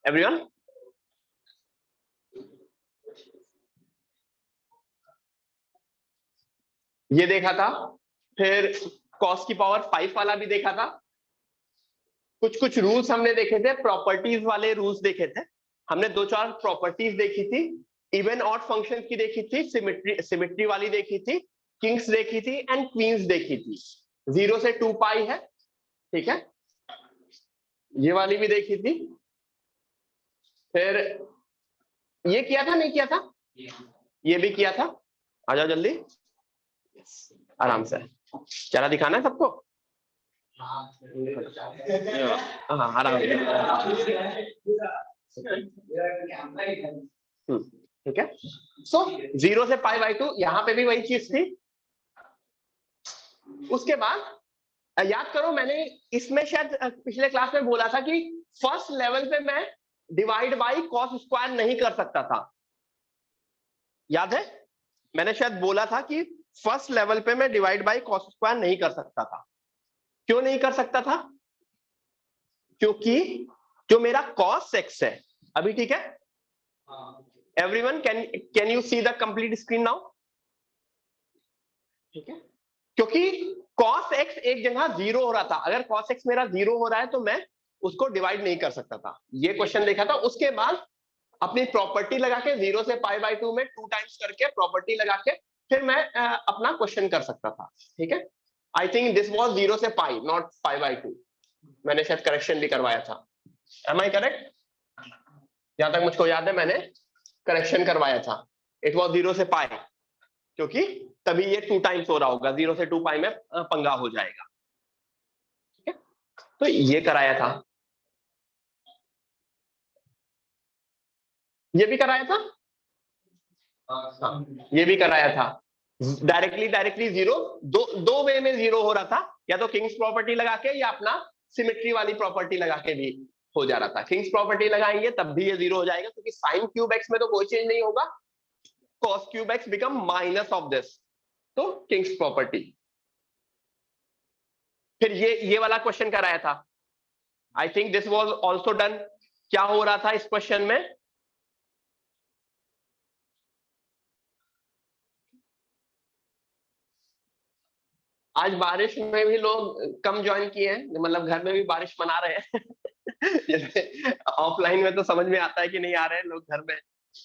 Everyone? ये देखा था, फिर cos की पावर 5 वाला भी देखा था, कुछ रूल्स हमने देखे थे, प्रॉपर्टीज वाले रूल्स देखे थे हमने, 2-4 प्रॉपर्टीज देखी थी, इवन ऑड फंक्शन की देखी थी, सिमेट्री वाली देखी थी, किंग्स देखी थी एंड क्वींस देखी थी। 0 से 2 पाई है, ठीक है, ये वाली भी देखी थी। फिर ये किया था नहीं किया था? ये भी किया था। आ जाओ जल्दी, आराम से। चेहरा दिखाना है सबको? हाँ, आराम से। ठीक है। सो 0 से π/2, यहां पे भी वही चीज थी। उसके बाद याद करो, मैंने इसमें शायद पिछले क्लास में बोला था कि फर्स्ट लेवल पे मैं डिवाइड बाई कॉस स्क्वायर नहीं कर सकता था। याद है? मैंने शायद बोला था कि फर्स्ट लेवल पे मैं डिवाइड बाई कॉस स्क्वायर नहीं कर सकता था। क्यों नहीं कर सकता था? क्योंकि जो मेरा cos x है अभी, ठीक है, everyone can you see the complete screen now? ठीक है, क्योंकि cos x एक जगह 0 हो रहा था, अगर cos x मेरा 0 हो रहा है तो मैं उसको डिवाइड नहीं कर सकता था। ये क्वेश्चन देखा था। उसके बाद अपनी प्रॉपर्टी लगा के 0 से π/2 में 2 टाइम्स करके प्रॉपर्टी लगा के फिर मैं अपना क्वेश्चन कर सकता था। ठीक है, आई थिंक दिस वाज 0 से पाई, नॉट π/2। मैंने शायद करेक्शन भी करवाया था। Am I correct? जहां तक मुझको याद है मैंने करेक्शन करवाया था। इट वाज 0 से पाई, क्योंकि तभी ये 2 टाइम्स हो रहा होगा, 0 से 2 पाई में पंगा हो जाएगा। ठीक है, तो ये कराया था। ये भी कराया था, हाँ, ये भी कराया था। डायरेक्टली 0, दो वे में 0 हो रहा था, या तो किंग्स प्रॉपर्टी लगा के या अपना सिमेट्री वाली प्रॉपर्टी लगा के भी हो जा रहा था। किंग्स प्रॉपर्टी लगाएंगे तब भी ये 0 हो जाएगा, क्योंकि साइन क्यूब एक्स में तो कोई चेंज नहीं होगा, cos cube x become minus of this, तो किंग्स प्रॉपर्टी। फिर ये वाला क्वेश्चन कराया था। I think this was also done. क्या हो रहा था इस क्वेश्चन में? आज बारिश में भी लोग कम ज्वाइन किए हैं, मतलब घर में भी बारिश मना रहे हैं। जैसे ऑफलाइन में तो समझ में आता है कि नहीं आ रहे हैं लोग, घर में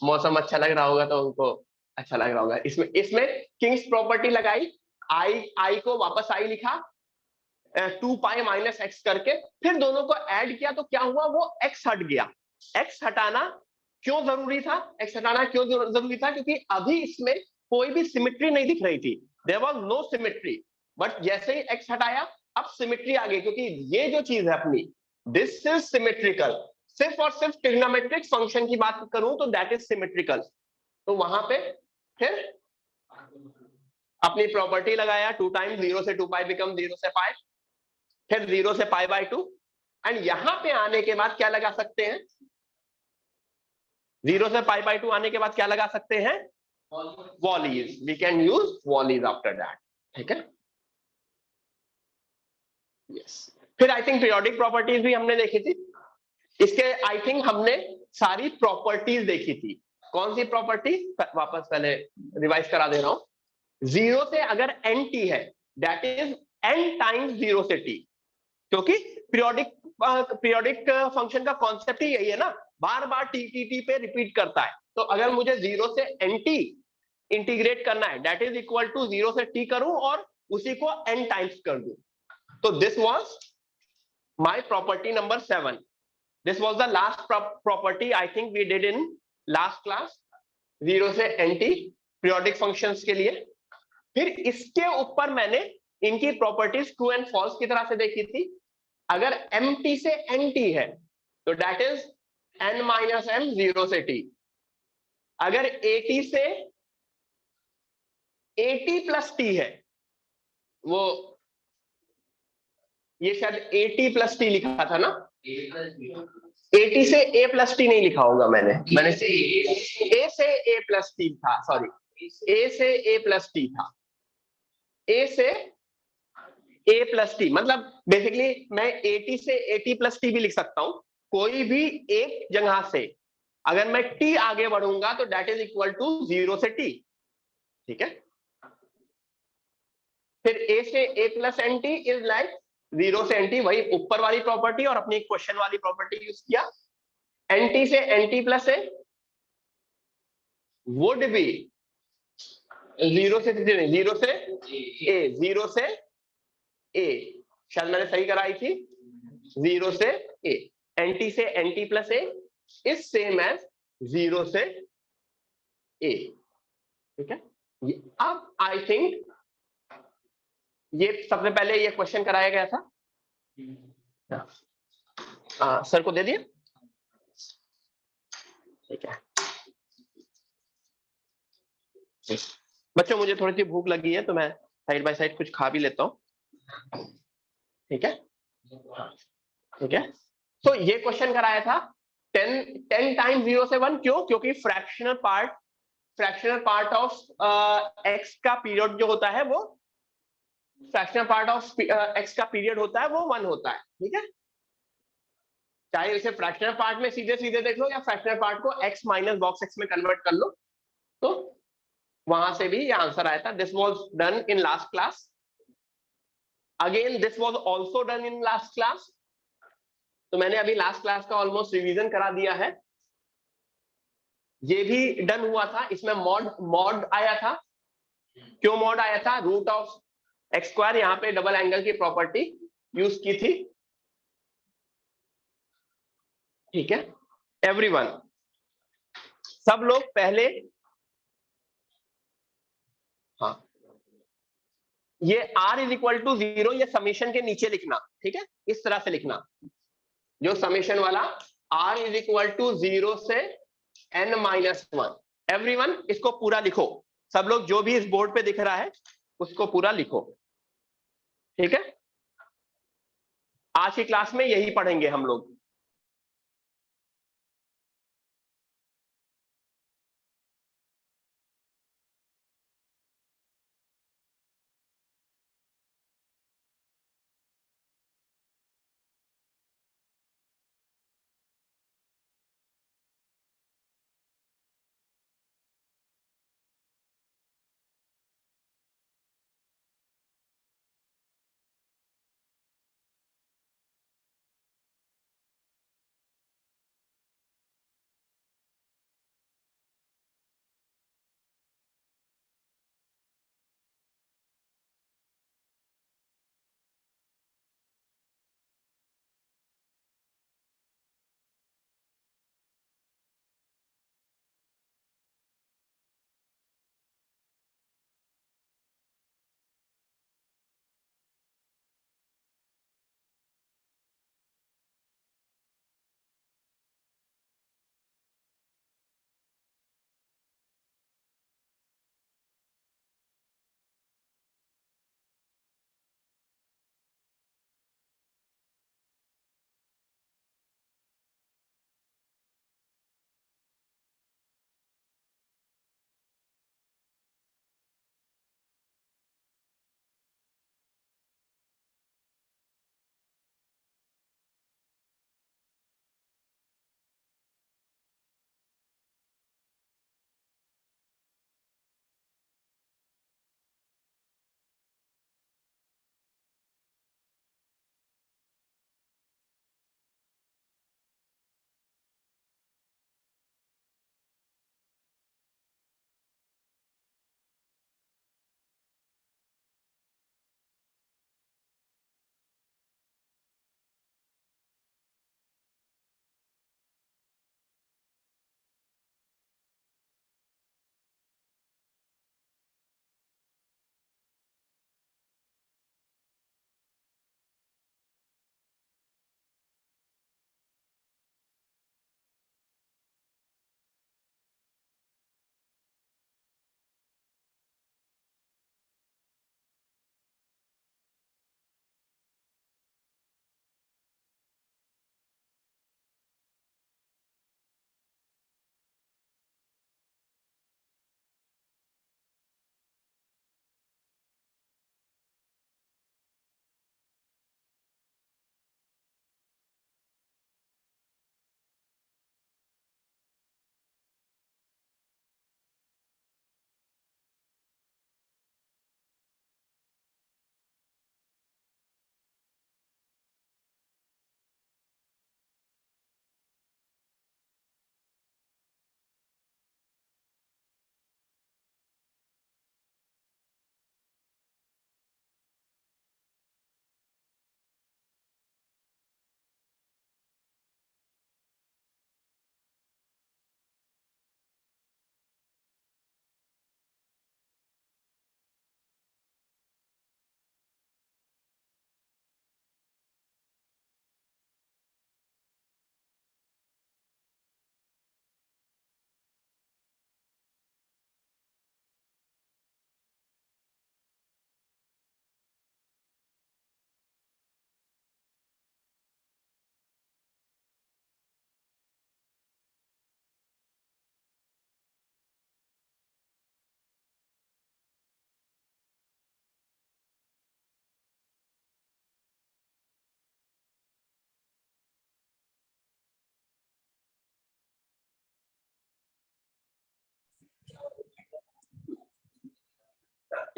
मौसम अच्छा लग रहा होगा तो उनको अच्छा लग रहा होगा। इसमें किंग्स प्रॉपर्टी लगाई, आई को वापस आई लिखा, 2 पाई माइनस एक्स करके, फिर दोनों को ऐड किया तो क्या हुआ, वो एक्स हट गया। एक्स हटाना क्यों जरूरी था? एक्स हटाना क्यों जरूरी था? क्योंकि अभी इसमें कोई भी सिमेट्री नहीं दिख रही थी, there was no symmetry. But जैसे ही एक्स हटाया अब सिमेट्री आ गई, क्योंकि ये जो चीज है अपनी, दिस इज सिमेट्रिकल। सिर्फ और सिर्फ ट्रिग्नोमेट्रिक फंक्शन की बात करूं तो दैट इज सिमेट्रिकल। तो वहां पे फिर अपनी प्रॉपर्टी लगाया, 2 टाइम्स 0 से 2 पाई बिकम 0 से पाई, फिर 0 से π/2, एंड यहां पे आने के बाद क्या लगा सकते हैं? 0 से π/2 आने के बाद क्या लगा सकते हैं? Wallis. We can use Wallis after that. ठीक है, यस। फिर आई थिंक पीरियोडिक प्रॉपर्टीज भी हमने देखी थी। इसके आई थिंक हमने सारी प्रॉपर्टीज देखी थी। कौन सी प्रॉपर्टी? वापस पहले रिवाइज करा दे रहा हूं। 0 से अगर nt है, दैट इज n टाइम्स 0 से t, क्योंकि पीरियोडिक फंक्शन का कॉन्सेप्ट ही यही है ना, बार बार टी पे रिपीट करता है। तो अगर मुझे 0 से nt इंटीग्रेट करना है, दैट इज इक्वल टू 0 से t करूं और उसी को n टाइम्स कर दूं। तो this was my property number 7। This was the last property I think we did in last class, 0 से nt पीरियोडिक फंक्शंस के लिए। फिर इसके ऊपर मैंने इनकी प्रॉपर्टीज ट्रू एंड फॉल्स की तरह से देखी थी। अगर mt से nt है तो that is n minus m 0 से t। अगर at से at प्लस t है, वो ये शायद at प्लस t लिखा था ना, at से a प्लस t नहीं लिखा होगा मैंने a से a प्लस t था, सॉरी, a से a प्लस t था, a से a प्लस t, मतलब बेसिकली मैं at से at प्लस t भी लिख सकता हूं, कोई भी एक जगह से अगर मैं t आगे बढ़ूंगा तो दैट इज इक्वल टू 0 से t, ठीक है। फिर a से a plus n t is like 0 से nt, वही ऊपर वाली प्रॉपर्टी और अपनी क्वेश्चन वाली प्रॉपर्टी यूज किया। nt से nt plus a would be 0 से 0 से a, 0 से a, शायद मैंने सही कराई थी, 0 से a, nt से nt plus a is same as 0 से a, ठीक है। अब आई थिंक ये सबसे पहले ये क्वेश्चन कराया गया था, सर को दे दिए, ठीक है। बच्चों मुझे थोड़ी सी भूख लगी है तो मैं साइड बाय साइड कुछ खा भी लेता हूँ, ठीक है, ठीक है। तो ये क्वेश्चन कराया था 10 टाइम्स 0 से 1, क्यों? क्योंकि फ्रैक्शनल पार्ट ऑफ एक्स का पीरियड जो होता है वो फ्रैक्शनल पार्ट ऑफ एक्स का पीरियड होता है वो 1 होता है, ठीक है। चाहे इसे फ्रैक्शनल पार्ट में सीधे सीधे देख लो या फ्रैक्शनल पार्ट को x माइनस बॉक्स x में कन्वर्ट कर लो, तो वहां से भी ये आंसर आया था। This was done in last class, again this was also done in last class. तो मैंने अभी लास्ट क्लास का ऑलमोस्ट रिवीजन करा दिया है। ये भी डन हुआ था, इसमें मॉड आया था। क्यों मॉड आया था? रूट ऑफ एक्स स्क्वायर, यहाँ पे डबल एंगल की प्रॉपर्टी यूज की थी, ठीक है। एवरीवन, सब लोग पहले, हाँ, ये r इज इक्वल टू 0 ये समीशन के नीचे लिखना, ठीक है, इस तरह से लिखना, जो समीशन वाला r इज इक्वल टू 0 से n माइनस 1। एवरीवन इसको पूरा लिखो, सब लोग जो भी इस बोर्ड पे दिख रहा है उसको पूरा लिखो, ठीक है। आज की क्लास में यही पढ़ेंगे हम लोग।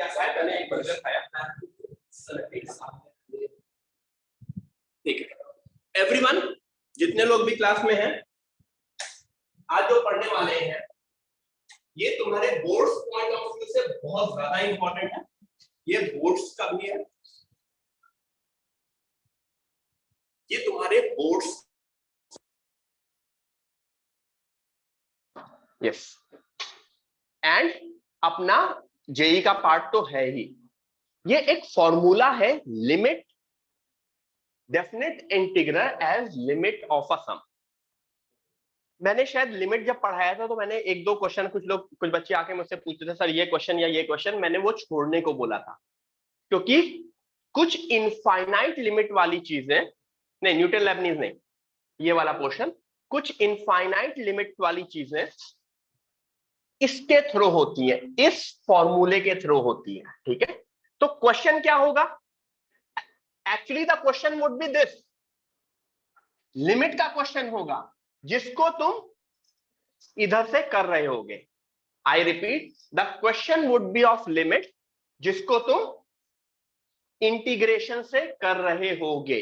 कैसा है, मैंने एक बर्गर खाया। ठीक है एवरीवन, जितने लोग भी क्लास में हैं, आज जो पढ़ने वाले हैं ये तुम्हारे बोर्ड्स पॉइंट ऑफ व्यू से बहुत ज्यादा इंपॉर्टेंट है। ये बोर्ड्स का भी है, ये तुम्हारे बोर्ड्स, यस, एंड अपना जेई का पार्ट तो है ही। ये एक फॉर्मूला है, limit definite integral as limit of a sum. मैंने शायद लिमिट जब पढ़ाया था तो मैंने एक दो क्वेश्चन, कुछ बच्चे आके मुझसे पूछते थे सर ये क्वेश्चन या ये क्वेश्चन, मैंने वो छोड़ने को बोला था क्योंकि कुछ इनफाइनाइट लिमिट वाली चीजें, नहीं न्यूटन लेबनीज नहीं, ये वाला पोर्शन, कुछ इनफाइनाइट लिमिट वाली चीजें इसके थ्रू होती है, इस फॉर्मूले के थ्रू होती है। ठीक है, तो क्वेश्चन क्या होगा, actually the question would be this, limit का क्वेश्चन होगा जिसको तुम इधर से कर रहे होगे। I repeat, the question would be of limit जिसको तुम इंटीग्रेशन से कर रहे होगे।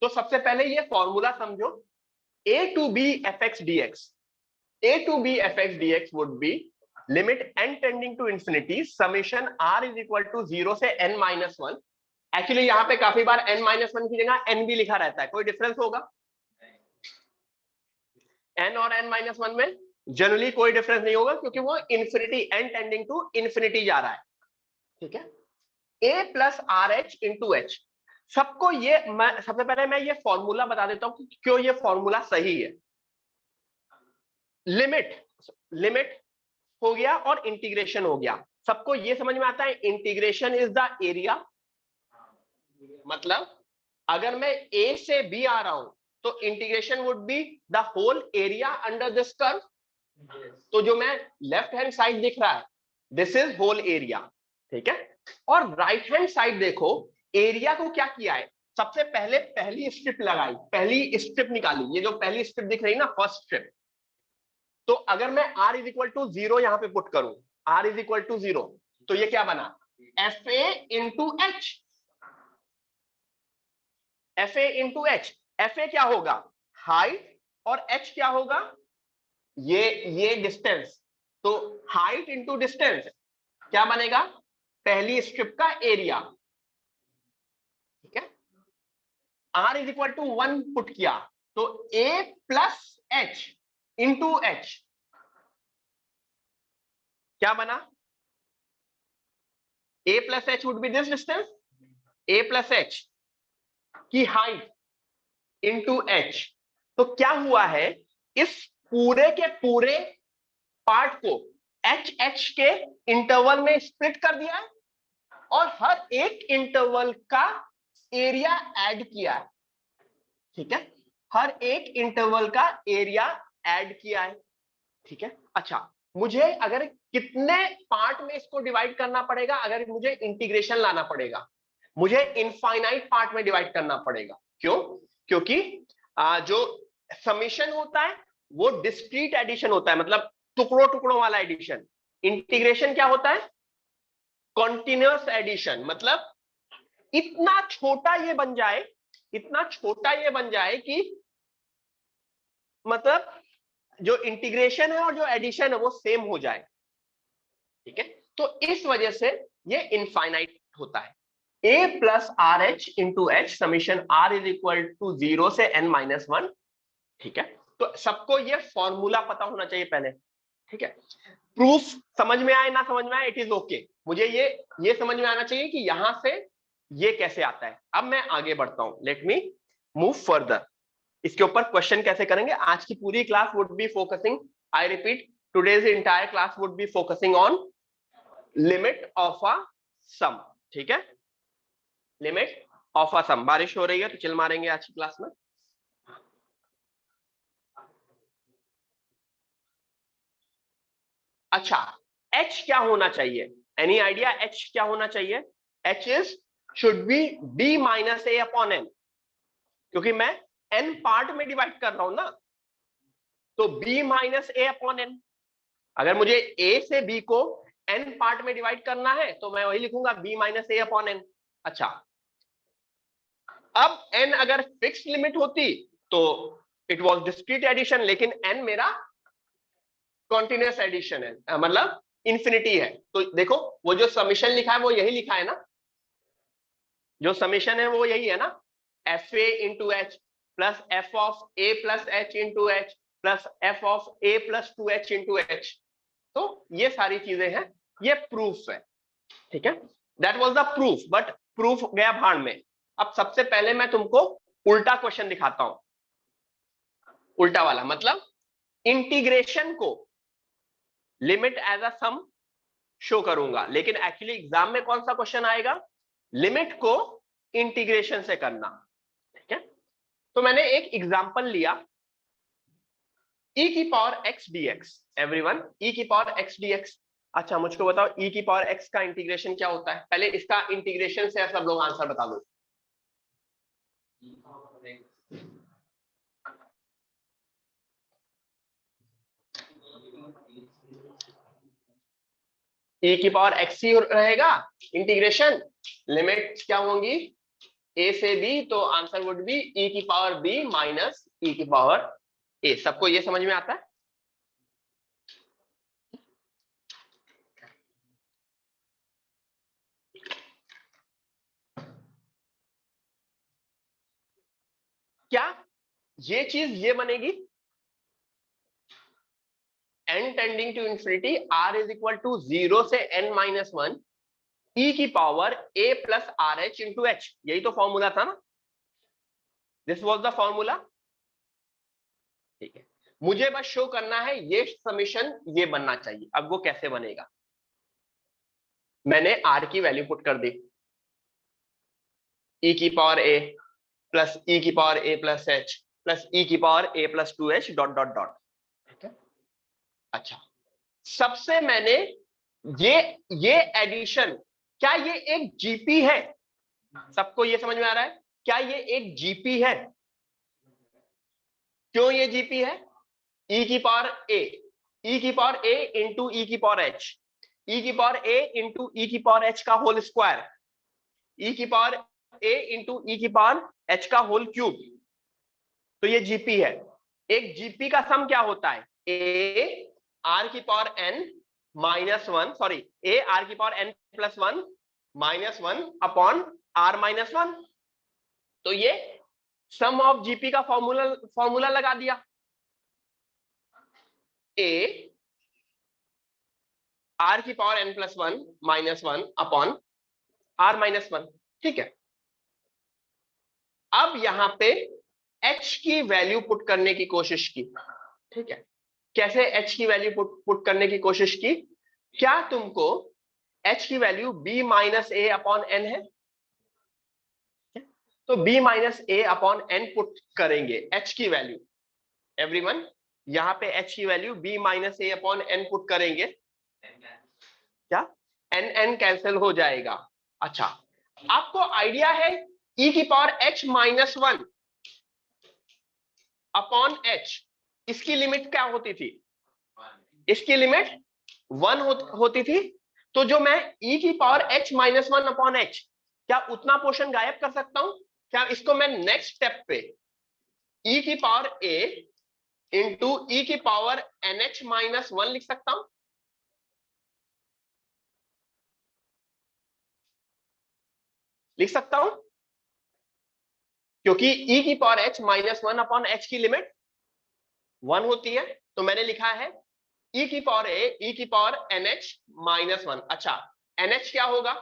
तो सबसे पहले ये फॉर्मूला समझो, a to b fx dx, a to b fx dx would be limit n tending to infinity summation r is equal to 0 से n minus 1। एक्चुअली यहां पे काफी बार n minus 1 की जगह n भी लिखा रहता है, कोई डिफरेंस होगा? n और n minus 1 में जनरली कोई डिफरेंस नहीं होगा क्योंकि वो infinity, n tending to infinity जा रहा है। ठीक है, a plus r h into h, सबको ये सबसे पहले मैं ये फॉर्मूला बता देता हूं कि क्यों ये फॉर्मूला सही है। लिमिट हो गया और इंटीग्रेशन हो गया, सबको ये समझ में आता है इंटीग्रेशन इज द एरिया, मतलब अगर मैं a से b आ रहा हूं तो integration would be the whole area under this curve. तो जो मैं लेफ्ट हैंड साइड दिख रहा है दिस इज होल एरिया। ठीक है, और राइट हैंड साइड देखो, एरिया को क्या किया है, सबसे पहले पहली स्ट्रिप लगाई, पहली स्ट्रिप निकाली, ये जो पहली स्ट्रिप दिख रही ना, फर्स्ट स्ट्रिप। तो अगर मैं r इज इक्वल टू 0 यहां पे पुट करूं, r इज इक्वल टू 0, तो ये क्या बना, fa into H, fa into H. fa क्या होगा, हाइट, और h क्या होगा, ये डिस्टेंस। तो हाइट इंटू डिस्टेंस क्या बनेगा, पहली स्ट्रिप का एरिया। ठीक है, r is equal to 1 put किया तो a plus h into h क्या बना, a plus h would be this distance, a plus h की हाइट इंटू एच। तो क्या हुआ है, इस पूरे के पूरे पार्ट को एच एच के इंटरवल में स्प्लिट कर दिया है और हर एक इंटरवल का एरिया ऐड किया है। ठीक है, हर एक इंटरवल का एरिया ऐड किया है। ठीक है, अच्छा मुझे अगर कितने पार्ट में इसको डिवाइड करना पड़ेगा, अगर मुझे इंटीग्रेशन लाना पड़ेगा, मुझे इनफाइनाइट पार्ट में डिवाइड करना पड़ेगा। क्यों, क्योंकि जो समेशन होता है वो डिस्क्रीट एडिशन होता है, मतलब टुकड़ों टुकड़ों वाला एडिशन। इंटीग्रेशन क्या होता है, कॉन्टिन्यूअस एडिशन, मतलब इतना छोटा ये बन जाए, इतना छोटा ये बन जाए कि मतलब जो इंटीग्रेशन है और जो एडिशन है वो सेम हो जाए। ठीक है, तो इस वजह से ये इनफाइनाइट होता है। a plus r h into h summation r is equal to 0 से n माइनस 1। ठीक है, तो सबको ये फॉर्मूला पता होना चाहिए पहले। ठीक है, प्रूफ समझ में आए ना समझ में आए, इट इज ओके, मुझे ये समझ में आना चाहिए कि यहां से ये कैसे आता है। अब मैं आगे बढ़ता हूं, लेट मी मूव फर्दर। इसके ऊपर क्वेश्चन कैसे करेंगे, आज की पूरी class would be focusing, I repeat, today's entire class would be focusing on limit of a sum. ठीक है, लिमिट ऑफ अ सम। बारिश हो रही है तो चिल मारेंगे आज की क्लास में। अच्छा, h क्या होना चाहिए, एनी आइडिया h क्या होना चाहिए? h is should be b minus a upon n, क्योंकि मैं n पार्ट में डिवाइड कर रहा हूं ना, तो b minus a upon n। अगर मुझे a से b को n पार्ट में डिवाइड करना है तो मैं वही लिखूंगा b माइनस ए अपॉन एन। अच्छा, अब n अगर फिक्स्ड लिमिट होती तो इट वाज डिस्क्रीट एडिशन, लेकिन n मेरा कॉन्टिन्यूअस एडिशन है, मतलब इंफिनिटी है। तो देखो वो जो समीशन लिखा है वो यही लिखा है ना, जो समीशन है वो यही है ना, F A into H plus F of A plus h into H plus F of A plus two H into h. तो ये सारी चीजें हैं, ये प्रूफ है, ठीक है। That was the proof, but proof गया भाड़ में। अब सबसे पहले मैं तुमको उल्टा क्वेश्चन दिखाता हूं, उल्टा वाला, मतलब इंटीग्रेशन को limit as a sum show करूंगा, लेकिन एक्चुअली एग्जाम में कौन सा क्वेश्चन आएगा, लिमिट को इंटीग्रेशन से करना, ठीक है। तो मैंने एक एग्जांपल लिया, e की power x dx, everyone e की पावर x dx। अच्छा मुझको बताओ e की पावर x का इंटीग्रेशन क्या होता है, पहले इसका इंटीग्रेशन से सब लोग आंसर बता दो। e की पावर x ही रहेगा, इंटीग्रेशन लिमिट क्या होंगी a से b, तो आंसर वुड बी e की पावर b माइनस e की पावर a। सबको ये समझ में आता है? क्या ये चीज ये बनेगी, n tending to infinity r is equal to 0 से n माइनस 1 e की power a plus r h into h, यही तो फॉर्मूला था ना, दिस वॉज द फॉर्मूला, ठीक है। मुझे बस शो करना है ये समीशन ये बनना चाहिए। अब वो कैसे बनेगा, मैंने r की वैल्यू पुट कर दी, e की पावर a प्लस e की power a plus h plus e की power a plus 2h dot dot dot, ठीक है। अच्छा, सबसे मैंने ये एडिशन, क्या ये एक जीपी है? सबको ये समझ में आ रहा है, क्या ये एक जीपी है? क्यों ये जीपी है? e की पावर a, e की पावर a इंटू e की पावर h, e की पावर a इंटू e की पावर h का होल स्क्वायर, e की पावर a इंटू e की पावर h का होल क्यूब, तो ये जीपी है। एक जीपी का सम क्या होता है, a r की power n minus 1, sorry a r की power n plus 1 minus 1 upon r minus 1। तो ये सम ऑफ जीपी का फॉर्मूला लगा दिया, a r की power n plus 1 minus 1 upon r minus 1, ठीक है। अब यहां पे h की वैल्यू पुट करने की कोशिश की, ठीक है। कैसे h की वैल्यू पुट करने की कोशिश की, क्या तुमको h की वैल्यू b माइनस ए अपॉन एन है, तो b माइनस ए अपॉन एन पुट करेंगे h की वैल्यू, एवरीवन यहां पे h की वैल्यू b माइनस ए अपॉन एन पुट करेंगे, क्या n n कैंसिल हो जाएगा। अच्छा, आपको आइडिया है e की power h minus 1 upon h, इसकी लिमिट क्या होती थी, इसकी लिमिट 1 होती थी। तो जो मैं e की power h minus 1 upon h, क्या उतना पोर्शन गायब कर सकता हूं? क्या इसको मैं नेक्स्ट स्टेप पे e की पावर a इंटू e की पावर nh माइनस 1 लिख सकता हूं? लिख सकता हूं, क्योंकि e की power h minus 1 upon h की लिमिट 1 होती है। तो मैंने लिखा है e की पावर a e की पावर nh माइनस 1। अच्छा, nh क्या होगा,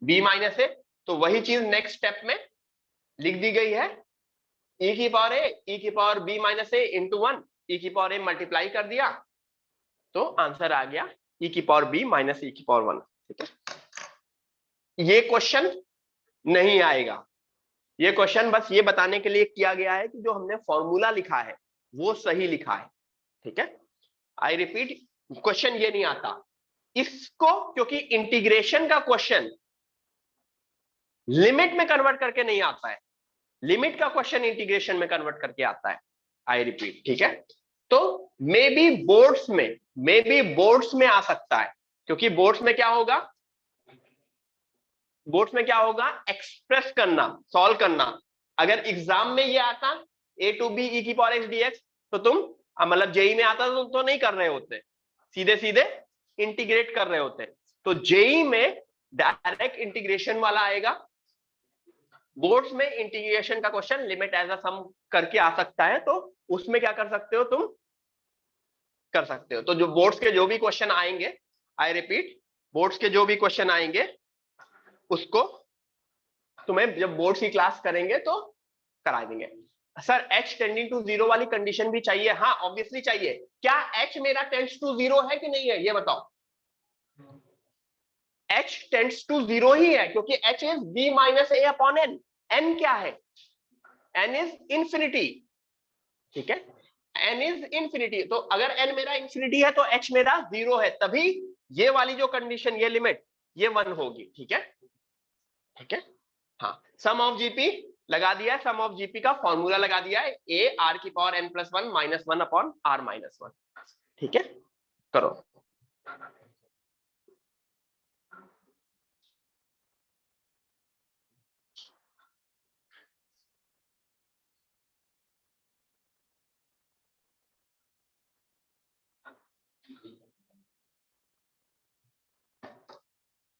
b माइनस ए, तो वही चीज नेक्स्ट स्टेप में लिख दी गई है, e की पावर a e की पावर b माइनस ए इंटू 1, e की पावर a मल्टीप्लाई कर दिया, तो आंसर आ गया e की पावर b माइनस e की पावर 1, ठीक है। ये क्वेश्चन नहीं आएगा, ये क्वेश्चन बस ये बताने के लिए किया गया है कि जो हमने फॉर्मूला लिखा है वो सही लिखा है, ठीक है। आई रिपीट, क्वेश्चन ये नहीं आता इसको, क्योंकि इंटीग्रेशन का क्वेश्चन लिमिट में कन्वर्ट करके नहीं आता है, लिमिट का क्वेश्चन इंटीग्रेशन में कन्वर्ट करके आता है। आई रिपीट, ठीक है। तो मे बी बोर्ड्स में आ सकता है, क्योंकि बोर्ड्स में क्या होगा, एक्सप्रेस करना, सॉल्व करना। अगर एग्जाम में ये आता a टू बी e की पावर x dx, तो तुम मतलब जेई में आता तो नहीं कर रहे होते, सीधे सीधे इंटीग्रेट कर रहे होते। तो जेई में डायरेक्ट इंटीग्रेशन वाला आएगा, बोर्ड्स में इंटीग्रेशन का क्वेश्चन लिमिट एज अ सम करके आ सकता है, तो उसमें क्या कर सकते हो तुम, कर सकते हो। तो जो बोर्ड्स के जो भी क्वेश्चन आएंगे, आई रिपीट, बोर्ड्स के जो भी क्वेश्चन आएंगे उसको तुम्हें जब बोर्ड्स की क्लास करेंगे तो करा देंगे। सर h टेंडिंग टू 0 वाली कंडीशन भी चाहिए? हाँ ऑब्वियसली चाहिए। क्या h मेरा टेंड्स टू 0 है कि नहीं है, ये बताओ। h टेंड्स टू 0 ही है, क्योंकि h is b minus a upon n। n क्या है, n इज इंफिनिटी, ठीक है, n इज इंफिनिटी। तो अगर n मेरा इंफिनिटी है तो h मेरा 0 है, तभी ये वाली जो कंडीशन, ये लिमिट, ये 1 होगी, ठीक है, ठीक है। हाँ, सम ऑफ जीपी लगा दिया है, सम ऑफ जीपी का फॉर्मूला लगा दिया है, ए आर की power n plus 1 minus 1 upon r minus 1, ठीक है, करो।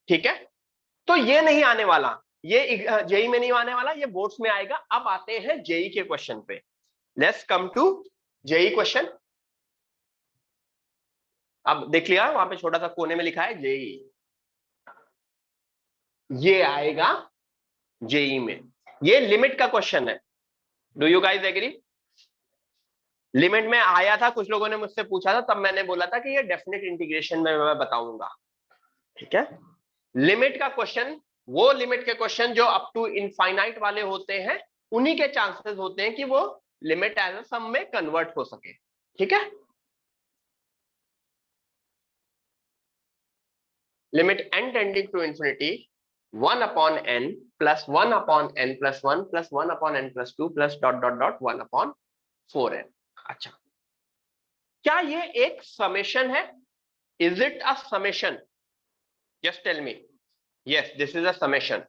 ठीक है, तो ये नहीं आने वाला, ये जेई में नहीं आने वाला, ये बोर्ड्स में आएगा। अब आते हैं जेई के क्वेश्चन पे। Let's come to JEE question. अब देख लिया वहां पे छोटा सा कोने में लिखा है जेई, ये आएगा जेई में। ये लिमिट का क्वेश्चन है, do you guys agree? Limit में आया था, कुछ लोगों ने मुझसे पूछा था, तब मैंने बोला था कि ये डेफिनेट इंटीग्रेशन में मैं बताऊंगा, ठीक है। लिमिट का क्वेश्चन, वो लिमिट के क्वेश्चन जो अप टू इनफाइनाइट वाले होते हैं, उन्हीं के चांसेस होते हैं कि वो लिमिट एज अ सम में कन्वर्ट हो सके, ठीक है। Limit n tending to infinity 1 upon n plus 1 upon n plus 1 plus 1 upon n plus 2 plus dot dot dot 1 upon 4n। अच्छा, क्या ये एक समेशन है? Is it a summation? Just tell me. Yes, this is a summation.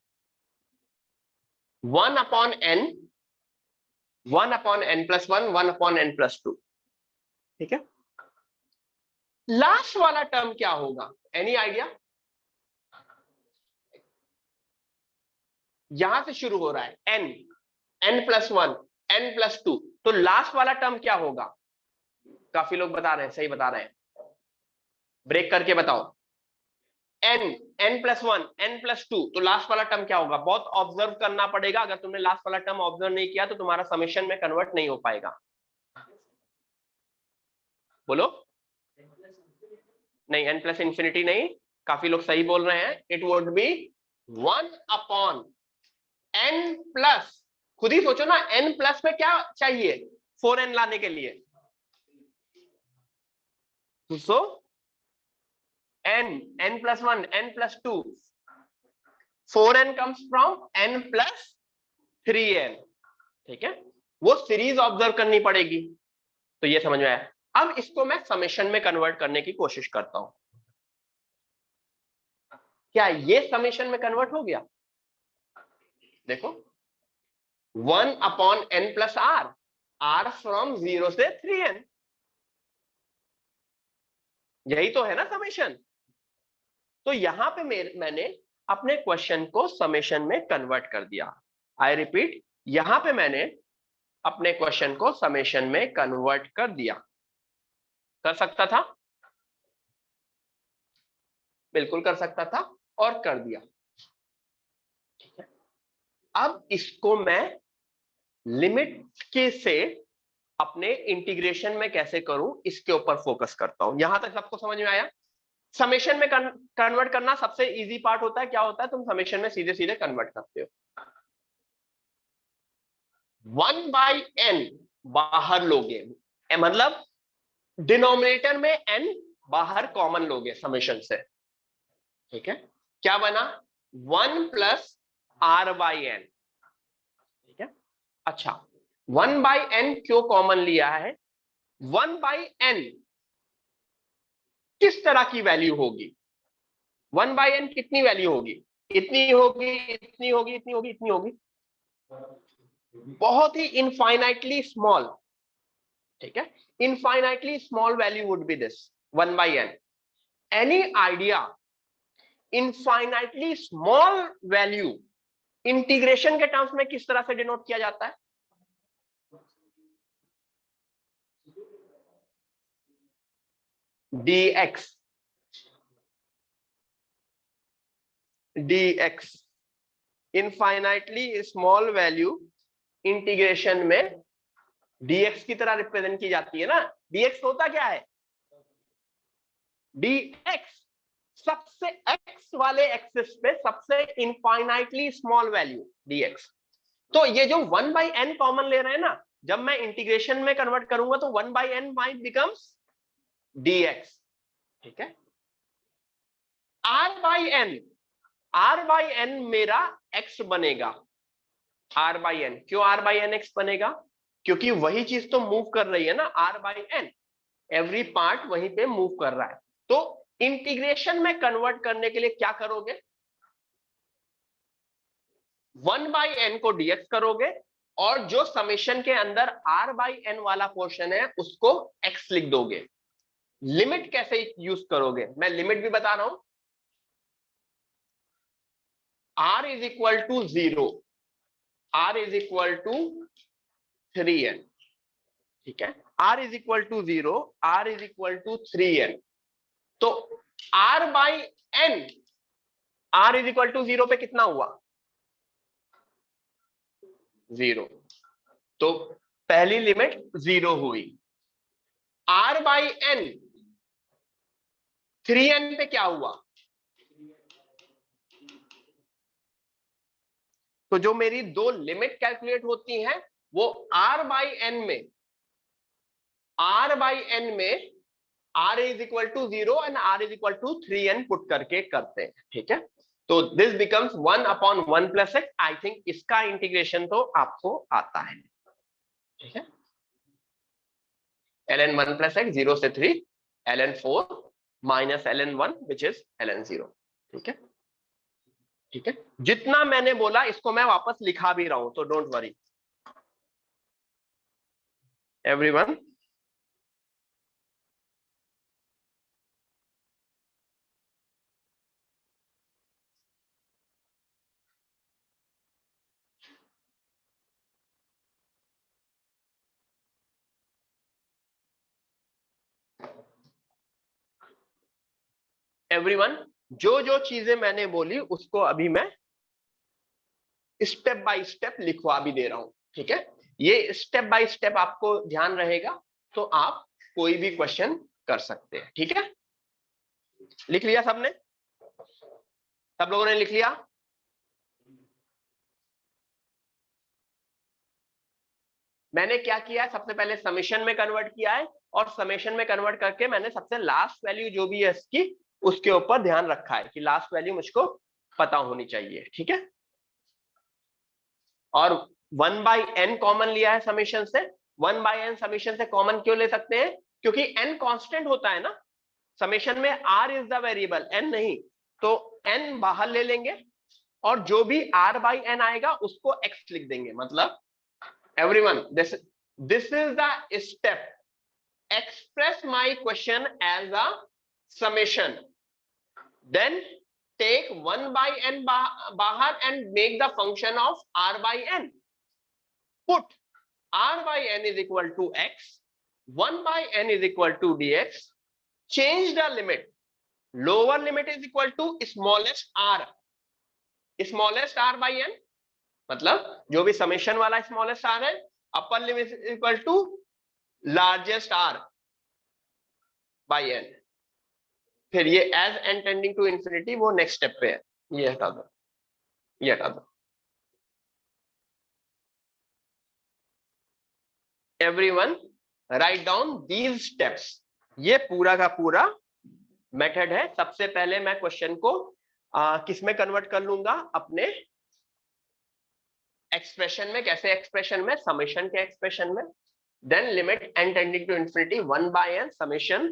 1 upon n, 1 upon n plus 1, 1 upon n plus 2, ठीक है। Last वाला term क्या होगा, एनी आइडिया? यहां से शुरू हो रहा है n, n plus 1, n plus 2, तो लास्ट वाला टर्म क्या होगा? काफी लोग बता रहे हैं, सही बता रहे हैं, ब्रेक करके बताओ। n, n plus 1, n plus 2, तो लास्ट वाला टर्म क्या होगा? बहुत ऑब्जर्व करना पड़ेगा, अगर तुमने लास्ट वाला टर्म ऑब्जर्व नहीं किया तो तुम्हारा समेशन में कन्वर्ट नहीं हो पाएगा। बोलो। नहीं, n प्लस इंफिनिटी नहीं, काफी लोग सही बोल रहे हैं, it would be 1 upon n plus, खुद ही सोचो ना, n प्लस में क्या चाहिए 4n लाने के लिए, सो n plus 1, n plus 2, 4n comes from n plus 3n, ठीक है। वो सीरीज ऑब्जर्व करनी पड़ेगी, तो ये समझ में आया। अब इसको मैं समेशन में कन्वर्ट करने की कोशिश करता हूं, क्या ये समेशन में कन्वर्ट हो गया? देखो, 1 upon n plus r, r from 0 से 3n, यही तो है ना समेशन। तो यहां पे मैंने अपने क्वेश्चन को समेशन में कन्वर्ट कर दिया। आई रिपीट, यहां पे मैंने अपने क्वेश्चन को समेशन में कन्वर्ट कर दिया। कर सकता था, बिल्कुल कर सकता था, और कर दिया, ठीक है। अब इसको मैं लिमिट के से अपने इंटीग्रेशन में कैसे करूं, इसके ऊपर फोकस करता हूं। यहां तक सबको समझ में आया? समेशन में कन्वर्ट करना सबसे इजी पार्ट होता है। क्या होता है, तुम समेशन में सीधे सीधे कन्वर्ट करते हो। 1 बाई n बाहर लोगे, मतलब डिनोमिनेटर में n बाहर कॉमन लोगे समेशन से, ठीक है। क्या बना? 1 प्लस r बाई n, ठीक है। अच्छा, 1/n क्यों कॉमन लिया है? 1/n किस तरह की वैल्यू होगी? 1/n कितनी वैल्यू होगी? इतनी होगी, इतनी होगी, इतनी होगी, इतनी होगी, बहुत ही इनफाइनाइटली स्मॉल। ठीक है, infinitely small value would be this 1/n। Any idea infinitely small value integration के टर्म्स में किस तरह से डिनोट किया जाता है? dx, dx infinitely small value integration में dx की तरह रिप्रेजेंट की जाती है ना। dx होता क्या है? dx सबसे x वाले एक्सिस पे सबसे इनफाइनाइटली स्मॉल वैल्यू dx। तो ये जो 1/n कॉमन ले रहे हैं ना, जब मैं इंटीग्रेशन में कन्वर्ट करूंगा तो 1/n माइट बिकम्स dx। ठीक है, r/n, r/n मेरा x बनेगा। r/n क्यों r/n x बनेगा? क्योंकि वही चीज तो मूव कर रही है ना, r/n एवरी पार्ट वहीं पे मूव कर रहा है। तो इंटीग्रेशन में कन्वर्ट करने के लिए क्या करोगे? 1/n को dx करोगे और जो समेशन के अंदर r/n वाला पोर्शन है उसको x लिख दोगे। लिमिट कैसे यूज करोगे? मैं लिमिट भी बता रहा हूं। r is equal to 0, r is equal to 3n। ठीक है, r is equal to 0, r is equal to 3n। तो r/n, r is equal to 0 पे कितना हुआ? 0। तो पहली लिमिट 0 हुई। r/n 3n पे क्या हुआ? तो जो मेरी दो लिमिट कैलकुलेट होती हैं वो r/n में, r/n में r is equal to 0 and r is equal to 3n put करके करते हैं। ठीक है, तो this becomes 1/1 plus x। I think इसका इंटीग्रेशन तो आपको आता है। ठीक है, ln 1 प्लस x 0 से 3 ln 4 minus ln 1 which is ln 0। ठीक है, ठीक है, जितना मैंने बोला इसको मैं वापस लिखा भी रहा हूं, तो डोंट वरी एवरीवन। एवरीवन, जो जो चीजें मैंने बोली उसको अभी मैं स्टेप बाय स्टेप लिखवा भी दे रहा हूं। ठीक है, ये स्टेप बाय स्टेप आपको ध्यान रहेगा तो आप कोई भी क्वेश्चन कर सकते हैं। ठीक है, लिख लिया सबने? सब लोगों ने लिख लिया? मैंने क्या किया है, सबसे पहले समेशन में कन्वर्ट किया है और समेशन में कन्वर्ट करके मैंने सबसे लास्ट वैल्यू जो भी है इसकी उसके ऊपर ध्यान रखा है कि लास्ट वैल्यू मुझको पता होनी चाहिए। ठीक है, और 1/n कॉमन लिया है समेशन से। 1/n समेशन से कॉमन क्यों ले सकते हैं? क्योंकि n कांस्टेंट होता है ना समेशन में, r is the variable, n नहीं। तो n बाहर ले लेंगे और जो भी r/n आएगा उसको x लिख देंगे। मतलब everyone, this is the step. Express my question as a summation, then take 1/n bahar and make the function of r/n. Put r/n is equal to x, 1/n is equal to dx. Change the limit. Lower limit is equal to smallest r, smallest r/n, मतलब जो भी summation वाला smallest r है, upper limit is equal to largest r by n। फिर ये as n tending to infinity वो next step पे है, ये हटा दो, ये हटा दो। Everyone write down these steps. ये पूरा का पूरा मेथड है। सबसे पहले मैं क्वेश्चन को किस में कन्वर्ट कर लूंगा? अपने एक्सप्रेशन में, कैसे एक्सप्रेशन में, समेशन के एक्सप्रेशन में, then limit n tending to infinity 1/n summation.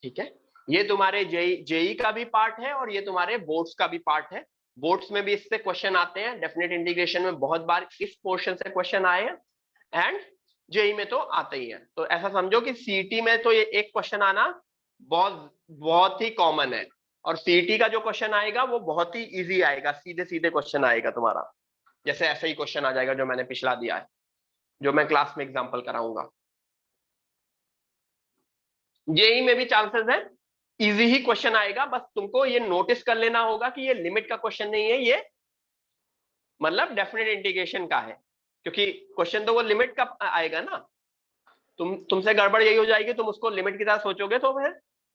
ठीक है, ये तुम्हारे जेई का भी पार्ट है और ये तुम्हारे बोर्ड्स का भी पार्ट है। बोर्ड्स में भी इससे क्वेश्चन आते हैं, डेफिनेट इंटीग्रेशन में बहुत बार इस पोर्शन से क्वेश्चन आए हैं, एंड जेई में तो आते ही है। तो ऐसा समझो कि सीईटी में तो ये एक क्वेश्चन आना बहुत बहुत ही कॉमन है, और सीईटी का जो क्वेश्चन आएगा वो बहुत ही इजी आएगा, सीधे सीधे क्वेश्चन आएगा तुम्हारा, जैसे ऐसे ही क्वेश्चन आ जाएगा जो मैंने पिछला दिया है, जो मैं क्लास में एग्जांपल कराऊंगा। जेई में भी चांसेस है इजी ही क्वेश्चन आएगा, बस तुमको ये नोटिस कर लेना होगा कि ये लिमिट का क्वेश्चन नहीं है, ये मतलब डेफिनेट इंटीग्रेशन का है, क्योंकि क्वेश्चन तो वो लिमिट का आएगा ना। तुमसे गड़बड़ यही हो जाएगी, तुम उसको लिमिट की तरह सोचोगे तो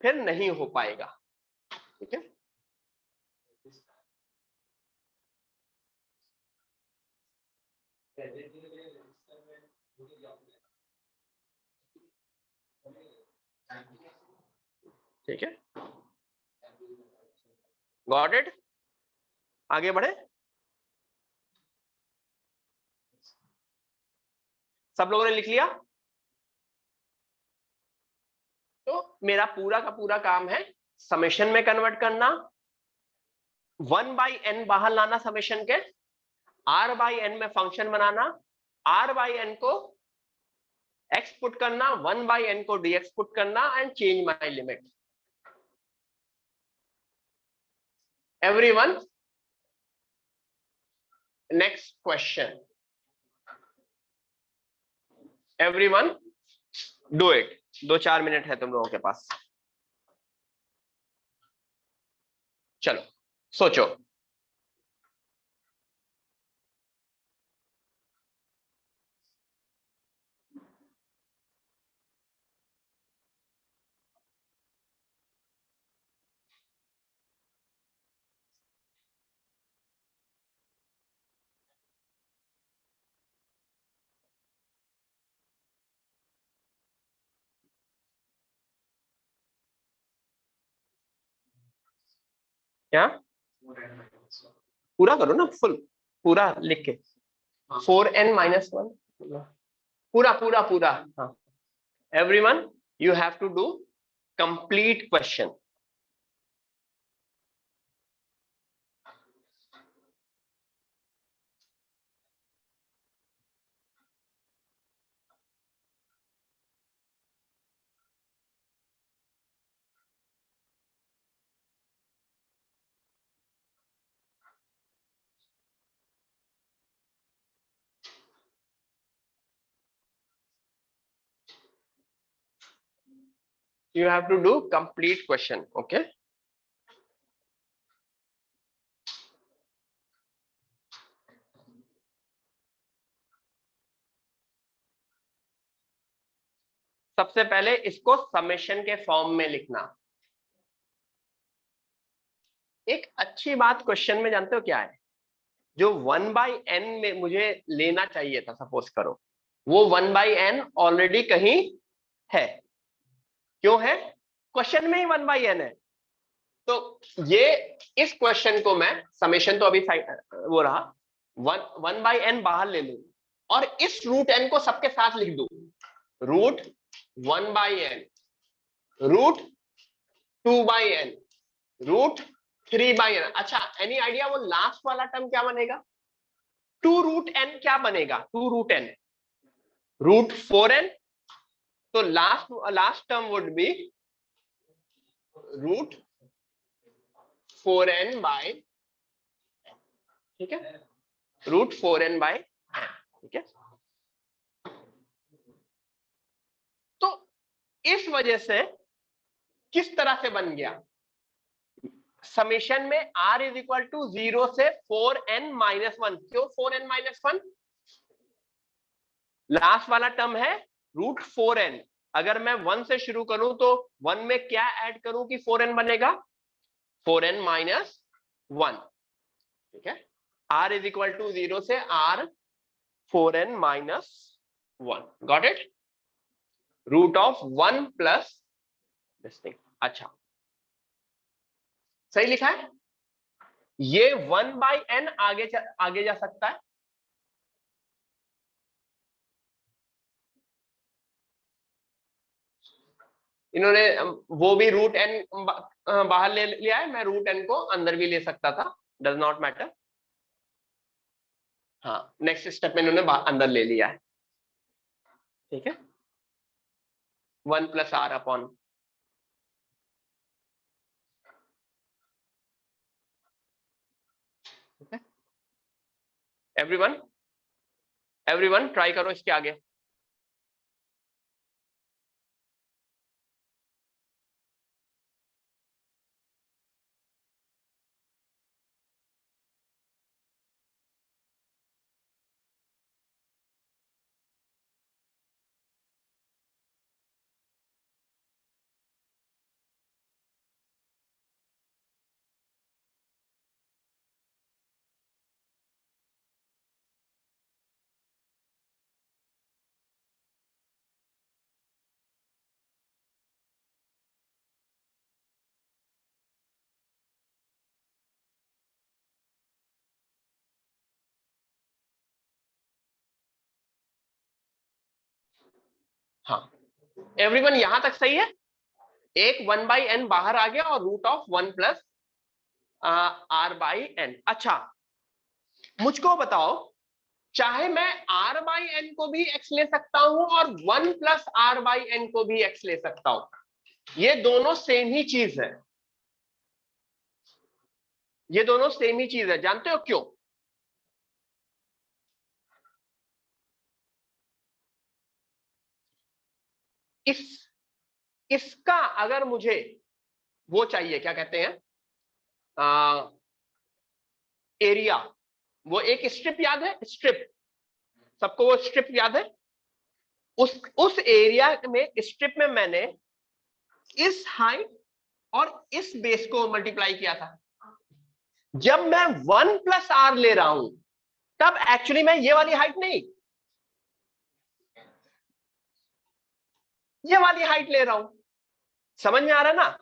फिर नहीं हो पाएगा। ठीक है, ठीक है, गॉट इट। आगे बढ़े, सब लोगों ने लिख लिया? तो मेरा पूरा का पूरा काम है समेशन में कन्वर्ट करना, 1/n बाहर लाना समेशन के, r/n में फंक्शन बनाना, r/n को x पुट करना, 1/n को dx पुट करना, and change my limit. Everyone, next question, everyone do it. 2-4 minute है तुम लोगों के पास, चलो सोचो। क्या पूरा करो ना, फुल पूरा लिख के, 4n-1 पूरा पूरा पूरा। हाँ, everyone you have to do complete question. You have to do complete question, okay? सबसे पहले इसको समेशन के फॉर्म में लिखना। एक अच्छी बात क्वेश्चन में जानते हो क्या है, जो 1/n में मुझे लेना चाहिए था, सपोज करो वो 1/n ऑलरेडी कहीं है। क्यों है? क्वेश्चन में ही 1/n है। तो ये इस क्वेश्चन को मैं समेशन तो अभी वो रहा, 1/n बाहर ले लूं और इस रूट n को सबके साथ लिख दूं, root 1/n, root 2/n, root 3/n। अच्छा, एनी आइडिया वो लास्ट वाला टर्म क्या बनेगा? 2√n क्या बनेगा? 2√n, root 4n। तो last term would be root 4n/n। ठीक है, रूट 4n/n। ठीक है, तो इस वजह से किस तरह से बन गया समेशन में r इज इक्वल टू 0 से 4n-1। क्यों 4n-1? लास्ट वाला टर्म है रूट 4n। अगर मैं 1 से शुरू करूं तो 1 में क्या ऐड करूं कि 4n बनेगा? 4n-1। ठीक है, r इज इक्वल टू 0 से r 4n-1। Got it? Root of 1 plus this thing. अच्छा, सही लिखा है? ये 1/n आगे जा सकता है, इन्होंने वो भी रूट एन बाहर ले लिया है, मैं रूट एन को अंदर भी ले सकता था, डज नॉट मैटर। हाँ, नेक्स्ट स्टेप में इन्होंने अंदर ले लिया है, ठीक है, 1 + r/, एवरीवन एवरीवन ट्राई करो इसके आगे। हाँ, एवरीवन यहां तक सही है, एक 1/n बाहर आ गया और रूट ऑफ 1 + r/n। अच्छा, मुझको बताओ, चाहे मैं r/n को भी x ले सकता हूं और 1 + r/n को भी x ले सकता हूं, ये दोनों सेम ही चीज है, ये दोनों सेम ही चीज है, जानते हो क्यों? इस इसका अगर मुझे वो चाहिए, क्या कहते हैं, एरिया, वो एक स्ट्रिप याद है, स्ट्रिप, सबको वो स्ट्रिप याद है, उस एरिया में, स्ट्रिप में मैंने इस हाइट और इस बेस को मल्टीप्लाई किया था। जब मैं 1 + r ले रहा हूं, तब एक्चुअली मैं ये वाली हाइट नहीं, ये वाली हाइट ले रहा हूं, समझ में आ रहा है ना?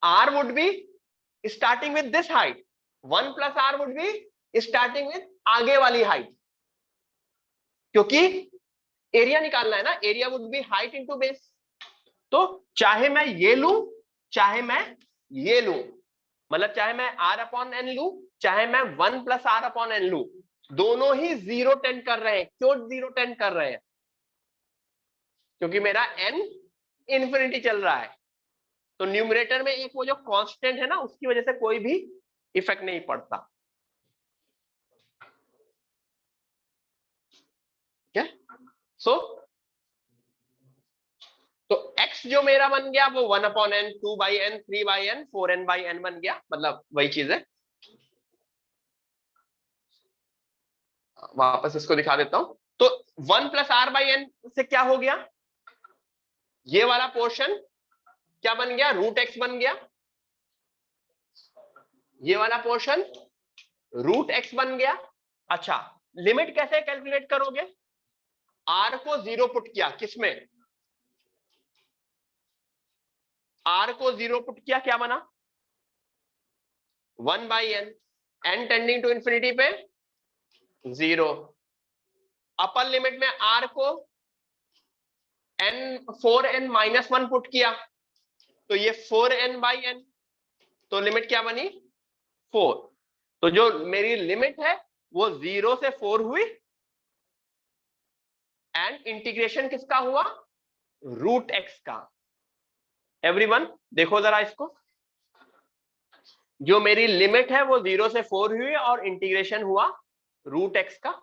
r would be starting with this height, 1 + r would be starting with आगे वाली हाइट, क्योंकि एरिया निकालना है ना, area would be height into base. तो चाहे मैं ये लूं, चाहे मैं ये लूं, मतलब चाहे मैं r/n लूं, चाहे मैं 1 + r/n लूं, दोनों ही 0 टेंड कर रहे हैं। क्यों 0 टेंड कर रहे हैं? क्योंकि मेरा n इंफिनिटी चल रहा है, तो न्यूमरेटर में एक वो जो कांस्टेंट है ना, उसकी वजह से कोई भी इफेक्ट नहीं पड़ता। क्या सो तो x जो मेरा बन गया वो 1/n, 2/n, 3/n, 4n/n बन गया, मतलब वही चीज है। वापस इसको दिखा देता हूं, तो 1 + r/n से क्या हो गया, ये वाला पोर्शन क्या बन गया, √x बन गया, ये वाला पोर्शन √x बन गया। अच्छा, लिमिट कैसे कैलकुलेट करोगे? r को 0 पुट किया, किसमें, r को 0 पुट किया, क्या बना, 1/n, n tending to infinity पे 0। अपर लिमिट में r को 4n-1 पुट किया, तो ये 4n/n, तो लिमिट क्या बनी, 4। तो जो मेरी लिमिट है वो 0 से 4 हुई, एंड इंटीग्रेशन किसका हुआ, √x का। एवरीवन देखो जरा इसको, जो मेरी लिमिट है वो 0 से 4 हुई और इंटीग्रेशन हुआ √x का।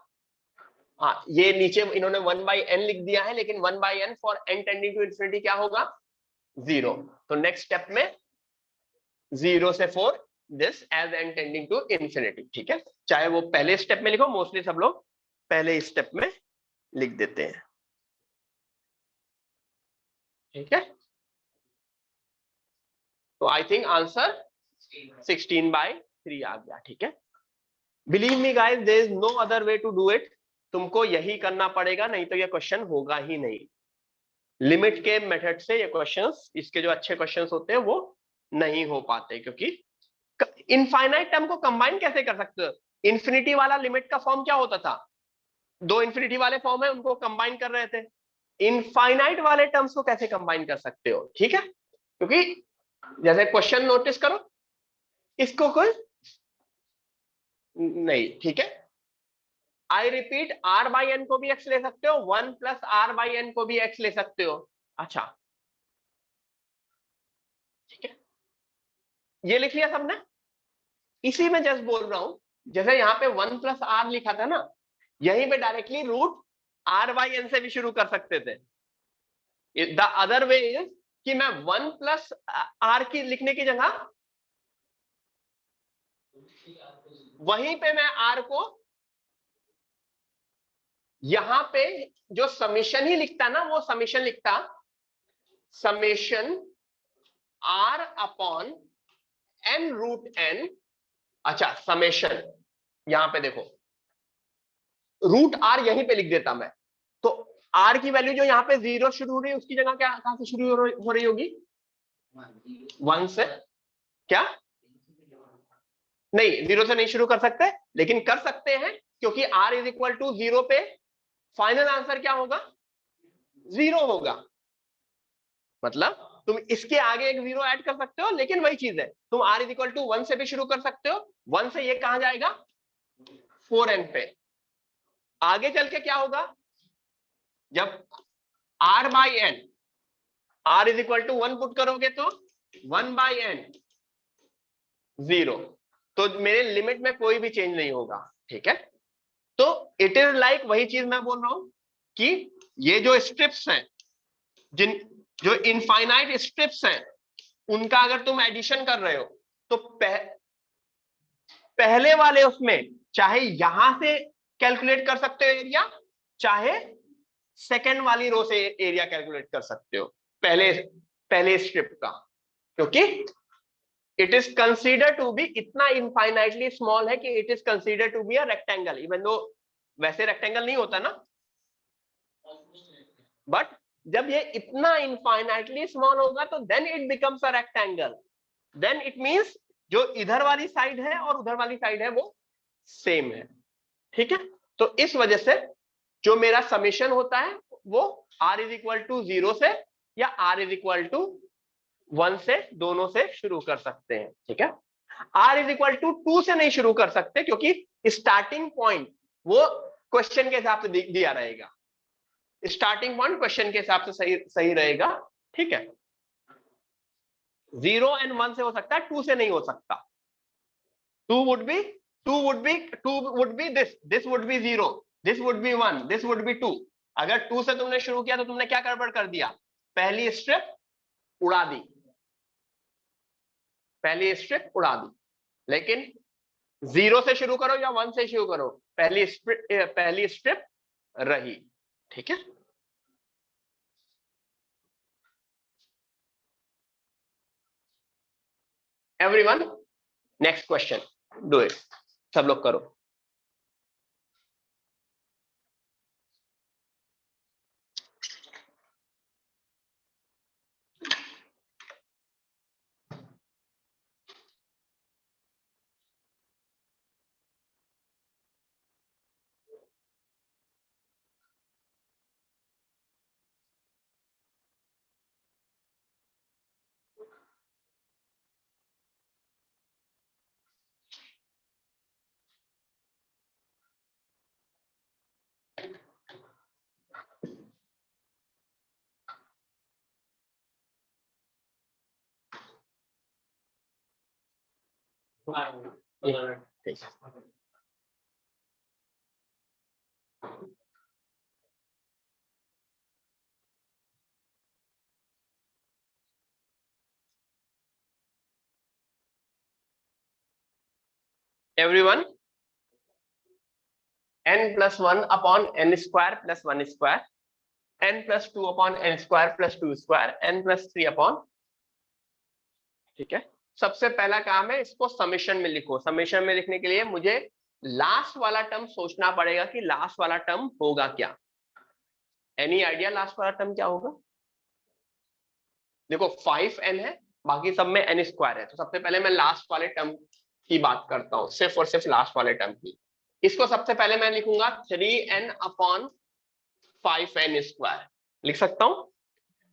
हाँ, ये नीचे इन्होंने 1/n लिख दिया है, लेकिन 1/n for n tending to infinity क्या होगा, 0। तो नेक्स्ट स्टेप में 0 से 4 this as n tending to infinity, ठीक है। चाहे वो पहले स्टेप में लिखो, मोस्टली सब लोग पहले स्टेप में लिख देते हैं, ठीक है। तो आई थिंक आंसर 16/3 आ गया, ठीक है। Believe me guys, there is no other way to do it, तुमको यही करना पड़ेगा, नहीं तो ये क्वेश्चन होगा ही नहीं। लिमिट के मेथड से ये क्वेश्चंस, इसके जो अच्छे क्वेश्चंस होते हैं वो नहीं हो पाते, क्योंकि इनफाइनाइट टर्म को कंबाइन कैसे कर सकते हो? इन्फिनिटी वाला लिमिट का फॉर्म क्या होता था? दो इन्फिनिटी वाले फॉर्म है, उनको कंबाइन कर रहे थे। इनफाइनाइट वाले टर्म्स को कैसे कंबाइन कर सकते हो? ठीक है, क्योंकि जैसे क्वेश्चन नोटिस करो, इसको कोई नहीं, ठीक है। I repeat, r by n को भी एक्स ले सकते हो, 1 प्लस आर बाई एन को भी एक्स ले सकते हो। अच्छा, ठीक है, ये लिख लिया सबने? इसी में जस्ट बोल रहा हूं, जैसे यहाँ पे 1 प्लस आर लिखा था ना, यहीं पे directly root r by n से भी शुरू कर सकते थे। द अदर वे इज कि मैं 1 प्लस आर की लिखने की जगह वहीं पे मैं आर को यहां पे जो समेशन ही लिखता ना, वो समेशन लिखता summation r upon n root n. अच्छा, समेशन यहां पे देखो, रूट आर यहीं पे लिख देता मैं, तो आर की वैल्यू जो यहाँ पे 0 शुरू हो रही है, उसकी जगह क्या कहां से शुरू हो रही होगी? 1 से। क्या? नहीं, 0 से नहीं शुरू कर सकते, लेकिन कर सकते हैं, क्योंकि r इज इक्वल टू 0 पे फाइनल आंसर क्या होगा? 0 होगा। मतलब तुम इसके आगे एक 0 ऐड कर सकते हो, लेकिन वही चीज है, तुम r इज इक्वल टू 1 से भी शुरू कर सकते हो, 1 से ये कहां जाएगा? 4n पे। आगे चल के क्या होगा? जब r by n, r is equal to 1 put करोगे तो 1 बाई एन 0, तो मेरे लिमिट में कोई भी चेंज नहीं होगा। ठीक है, तो इट इज लाइक वही चीज मैं बोल रहा हूं कि ये जो स्ट्रिप्स हैं, जिन जो इनफाइनाइट स्ट्रिप्स हैं, उनका अगर तुम एडिशन कर रहे हो तो पहले वाले उसमें चाहे यहां से कैलकुलेट कर सकते हो एरिया, चाहे सेकेंड वाली रो से एरिया कैलकुलेट कर सकते हो, पहले पहले स्ट्रिप का, क्योंकि it is consider to be इतना इनफाइनाइटली स्मॉल है कि it is consider to be a rectangle, even though वैसे रेक्टेंगल नहीं होता ना, बट जब ये इतना इनफाइनाइटली स्मॉल होगा तो then it becomes a rectangle, then it means जो इधर वाली साइड है और उधर वाली साइड है वो सेम है। ठीक है, तो इस वजह से जो मेरा समेशन होता है वो r इज इक्वल टू 0 से या r इज इक्वल टू 1 से, दोनों से शुरू कर सकते हैं। ठीक है, r इज इक्वल टू 2 से नहीं शुरू कर सकते, क्योंकि स्टार्टिंग पॉइंट वो क्वेश्चन के हिसाब से दिया रहेगा, स्टार्टिंग पॉइंट क्वेश्चन के हिसाब से सही सही रहेगा। ठीक है, 0 एंड 1 से हो सकता है, 2 से नहीं हो सकता। 2 would be 2 would be this would be 0, this would be 1, this would be 2। अगर 2 से तुमने शुरू किया तो तुमने क्या गड़बड़ कर दिया? पहली स्ट्रिप उड़ा दी, पहली स्ट्रिप उड़ा दी। लेकिन 0 से शुरू करो या 1 से शुरू करो, पहली स्ट्रिप रही। ठीक है, everyone, next question, do it, सब लोग करो। Everyone, n plus 1 upon n square plus 1 square, n plus 2 upon n square plus 2 square, n plus 3 upon. ठीक है, सबसे पहला काम है इसको समेशन में लिखो। समेशन में लिखने के लिए मुझे लास्ट वाला टर्म सोचना पड़ेगा कि लास्ट वाला टर्म होगा क्या। एनी आइडिया लास्ट वाला टर्म क्या होगा? देखो 5n है, बाकी सब में एन स्क्वायर है। तो सबसे पहले मैं लास्ट वाले टर्म की बात करता हूँ, सिर्फ और सिर्फ लास्ट वाले टर्म की। इसको सबसे पहले मैं लिखूंगा 3n/5n² लिख सकता हूं,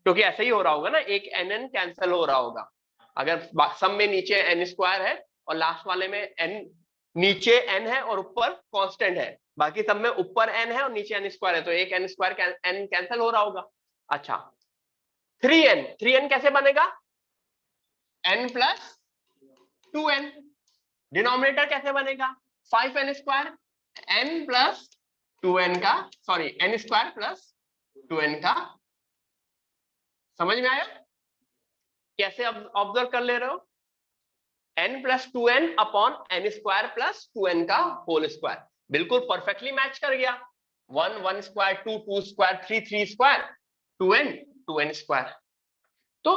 क्योंकि ऐसा ही हो रहा होगा ना, एक एन कैंसिल हो रहा होगा। अगर सब में नीचे एन स्क्वायर है और लास्ट वाले में एन, नीचे एन है और ऊपर कांस्टेंट है, बाकी सब में ऊपर एन है और नीचे एन स्क्वायर है, तो एक एन स्क्वायर एन कैंसिल हो रहा होगा। अच्छा, 3n कैसे बनेगा? n+2n। डिनोमिनेटर कैसे बनेगा? 5n², n+2n का, सॉरी n²+2n का। समझ में आया? कैसे ऑब्जर्व कर ले रहे हो? n+2n/n² + 2n का होल स्क्वायर, बिल्कुल परफेक्टली मैच कर गया। 1 1², 2 2², 3 3², 2n 2n²। तो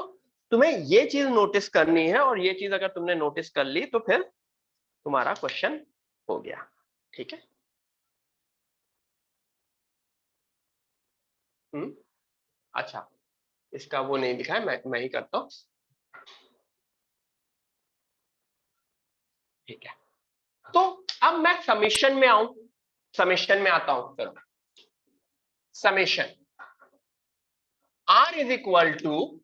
तुम्हें ये चीज नोटिस करनी है, और ये चीज अगर तुमने नोटिस कर ली तो फिर तुम्हारा क्वेश्चन हो गया। ठीक है। अच्छा, इसका वो नहीं दिखा है, मैं ही करता हूं। ठीक है, तो अब मैं समेशन में आऊं, समेशन में आता हूं। चलो, summation r is equal to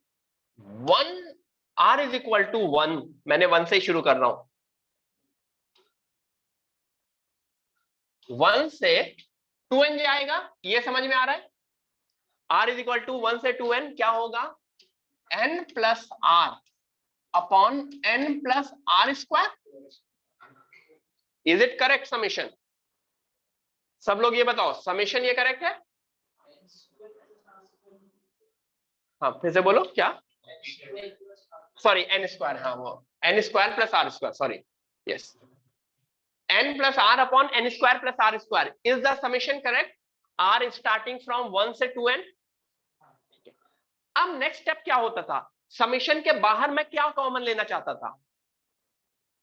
1, r is equal to 1, मैंने 1 से ही शुरू कर रहा हूं। 1 से 2n जाएगा, ये समझ में आ रहा है? r इज इक्वल टू 1 से 2n क्या होगा? n+r/n+r²। Is it correct summation? सब लोग ये बताओ, समेशन ये करेक्ट है? हाँ, फिर से बोलो क्या? सॉरी, n², हाँ वो n²+r², sorry, yes, n+r/n²+r² is the summation correct? r starting from 1 से 2n। अब नेक्स्ट स्टेप क्या होता था? समेशन के बाहर मैं क्या कॉमन लेना चाहता था?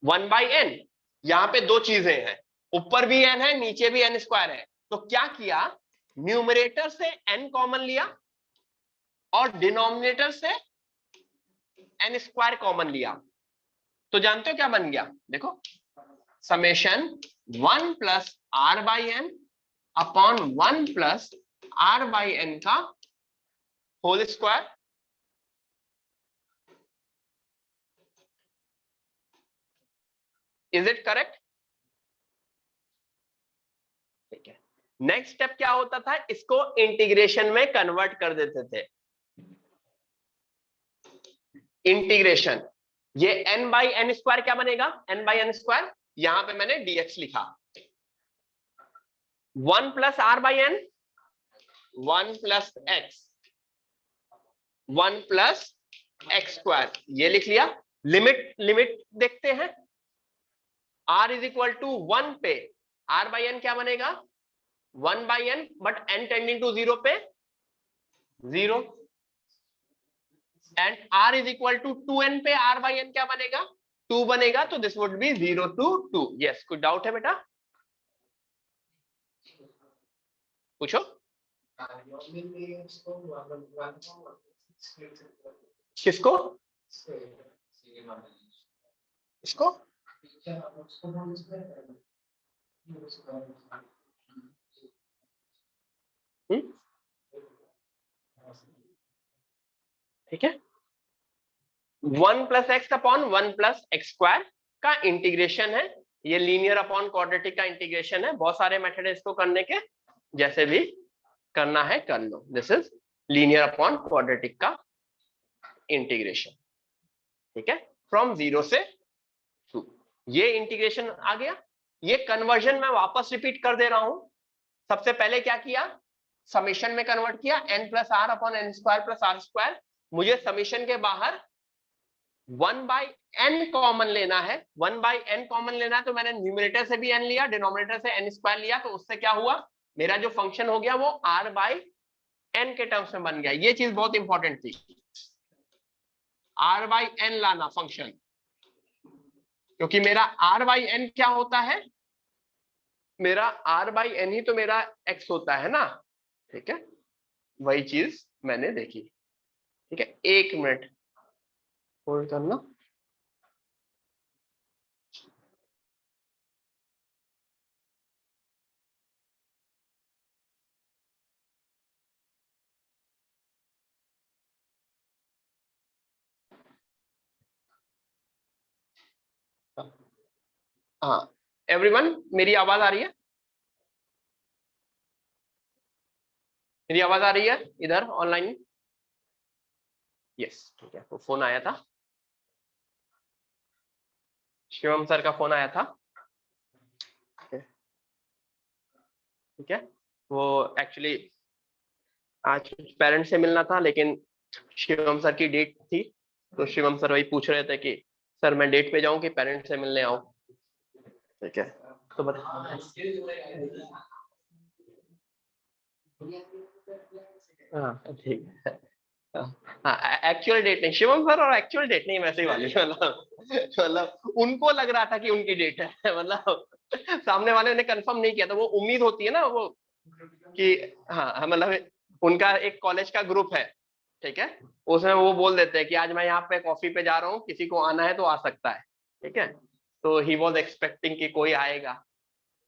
1/n। यहां पे दो चीजें हैं, ऊपर भी n है, नीचे भी n² है। तो क्या किया? न्यूमरेटर से n कॉमन लिया और डिनोमिनेटर से n² कॉमन लिया। तो जानते हो क्या बन गया? देखो, समेशन 1+r/n/1+r/n का whole square. Is it correct? ठीक है, नेक्स्ट स्टेप क्या होता था? इसको इंटीग्रेशन में कन्वर्ट कर देते थे। इंटीग्रेशन, ये n/n² क्या बनेगा? n/n², यहां पे मैंने dx लिखा। 1+r/n, 1+x, 1+x², ये लिख लिया। लिमिट देखते हैं। r इज इक्वल टू 1 पे r/n क्या बनेगा? 1/n, but n tending to 0 पे 0, and r is equal to 2n पे r/n क्या बनेगा? 2 बनेगा। तो this would be 0 to 2। Yes, कोई डाउट है बेटा? पूछो। किसको? इसको? ठीक है, 1+x/1+x² का इंटीग्रेशन है। ये लीनियर अपॉन क्वाड्रेटिक का इंटीग्रेशन है। बहुत सारे मेथड है इसको करने के, जैसे भी करना है कर लो। This is linear upon quadratic का इंटीग्रेशन। ठीक है, फ्रॉम 0 से 2, ये इंटीग्रेशन आ गया। ये कन्वर्जन मैं वापस रिपीट कर दे रहा हूं। सबसे पहले क्या किया? समेशन में कन्वर्ट किया, n+r/n² + r²। मुझे समेशन के बाहर 1/n कॉमन लेना है। 1/n कॉमन लेना है, तो मैंने न्यूमरेटर से भी n लिया, डिनोमिनेटर से n² लिया। तो उससे क्या हुआ? मेरा जो फंक्शन हो गया वो r/n के टर्म्स में बन गया। ये चीज बहुत इंपॉर्टेंट थी, r/n लाना फंक्शन, क्योंकि मेरा r/n क्या होता है? मेरा r/n ही तो मेरा x होता है ना। ठीक है, वही चीज मैंने देखी। ठीक है, 1 मिनट। होल्ड करना। हाँ एवरीवन, मेरी आवाज आ रही है? मेरी आवाज आ रही है इधर ऑनलाइन? यस, ठीक है। तो फोन आया था, शिवम सर का फोन आया था। ठीक है, वो एक्चुअली आज पेरेंट्स से मिलना था, लेकिन शिवम सर की डेट थी, तो शिवम सर वही पूछ रहे थे कि सर मैं डेट पे जाऊं कि पेरेंट्स से मिलने आऊं। ठीक है, तो बता। हाँ ठीक है। हाँ एक्चुअल डेट नहीं शिवम सर, और एक्चुअल डेट नहीं वैसे ही वाली, मतलब उनको लग रहा था कि उनकी डेट है, मतलब सामने वाले ने कंफर्म नहीं किया, तो वो उम्मीद होती है ना वो कि हाँ, मतलब उनका एक कॉलेज का ग्रुप है, ठीक है, उसमें वो बोल देते हैं कि आज मैं यहाँ पे कॉफी पे जा रहा हूँ, किसी को आना है तो आ सकता है। ठीक है, तो ही वॉज एक्सपेक्टिंग कि कोई आएगा।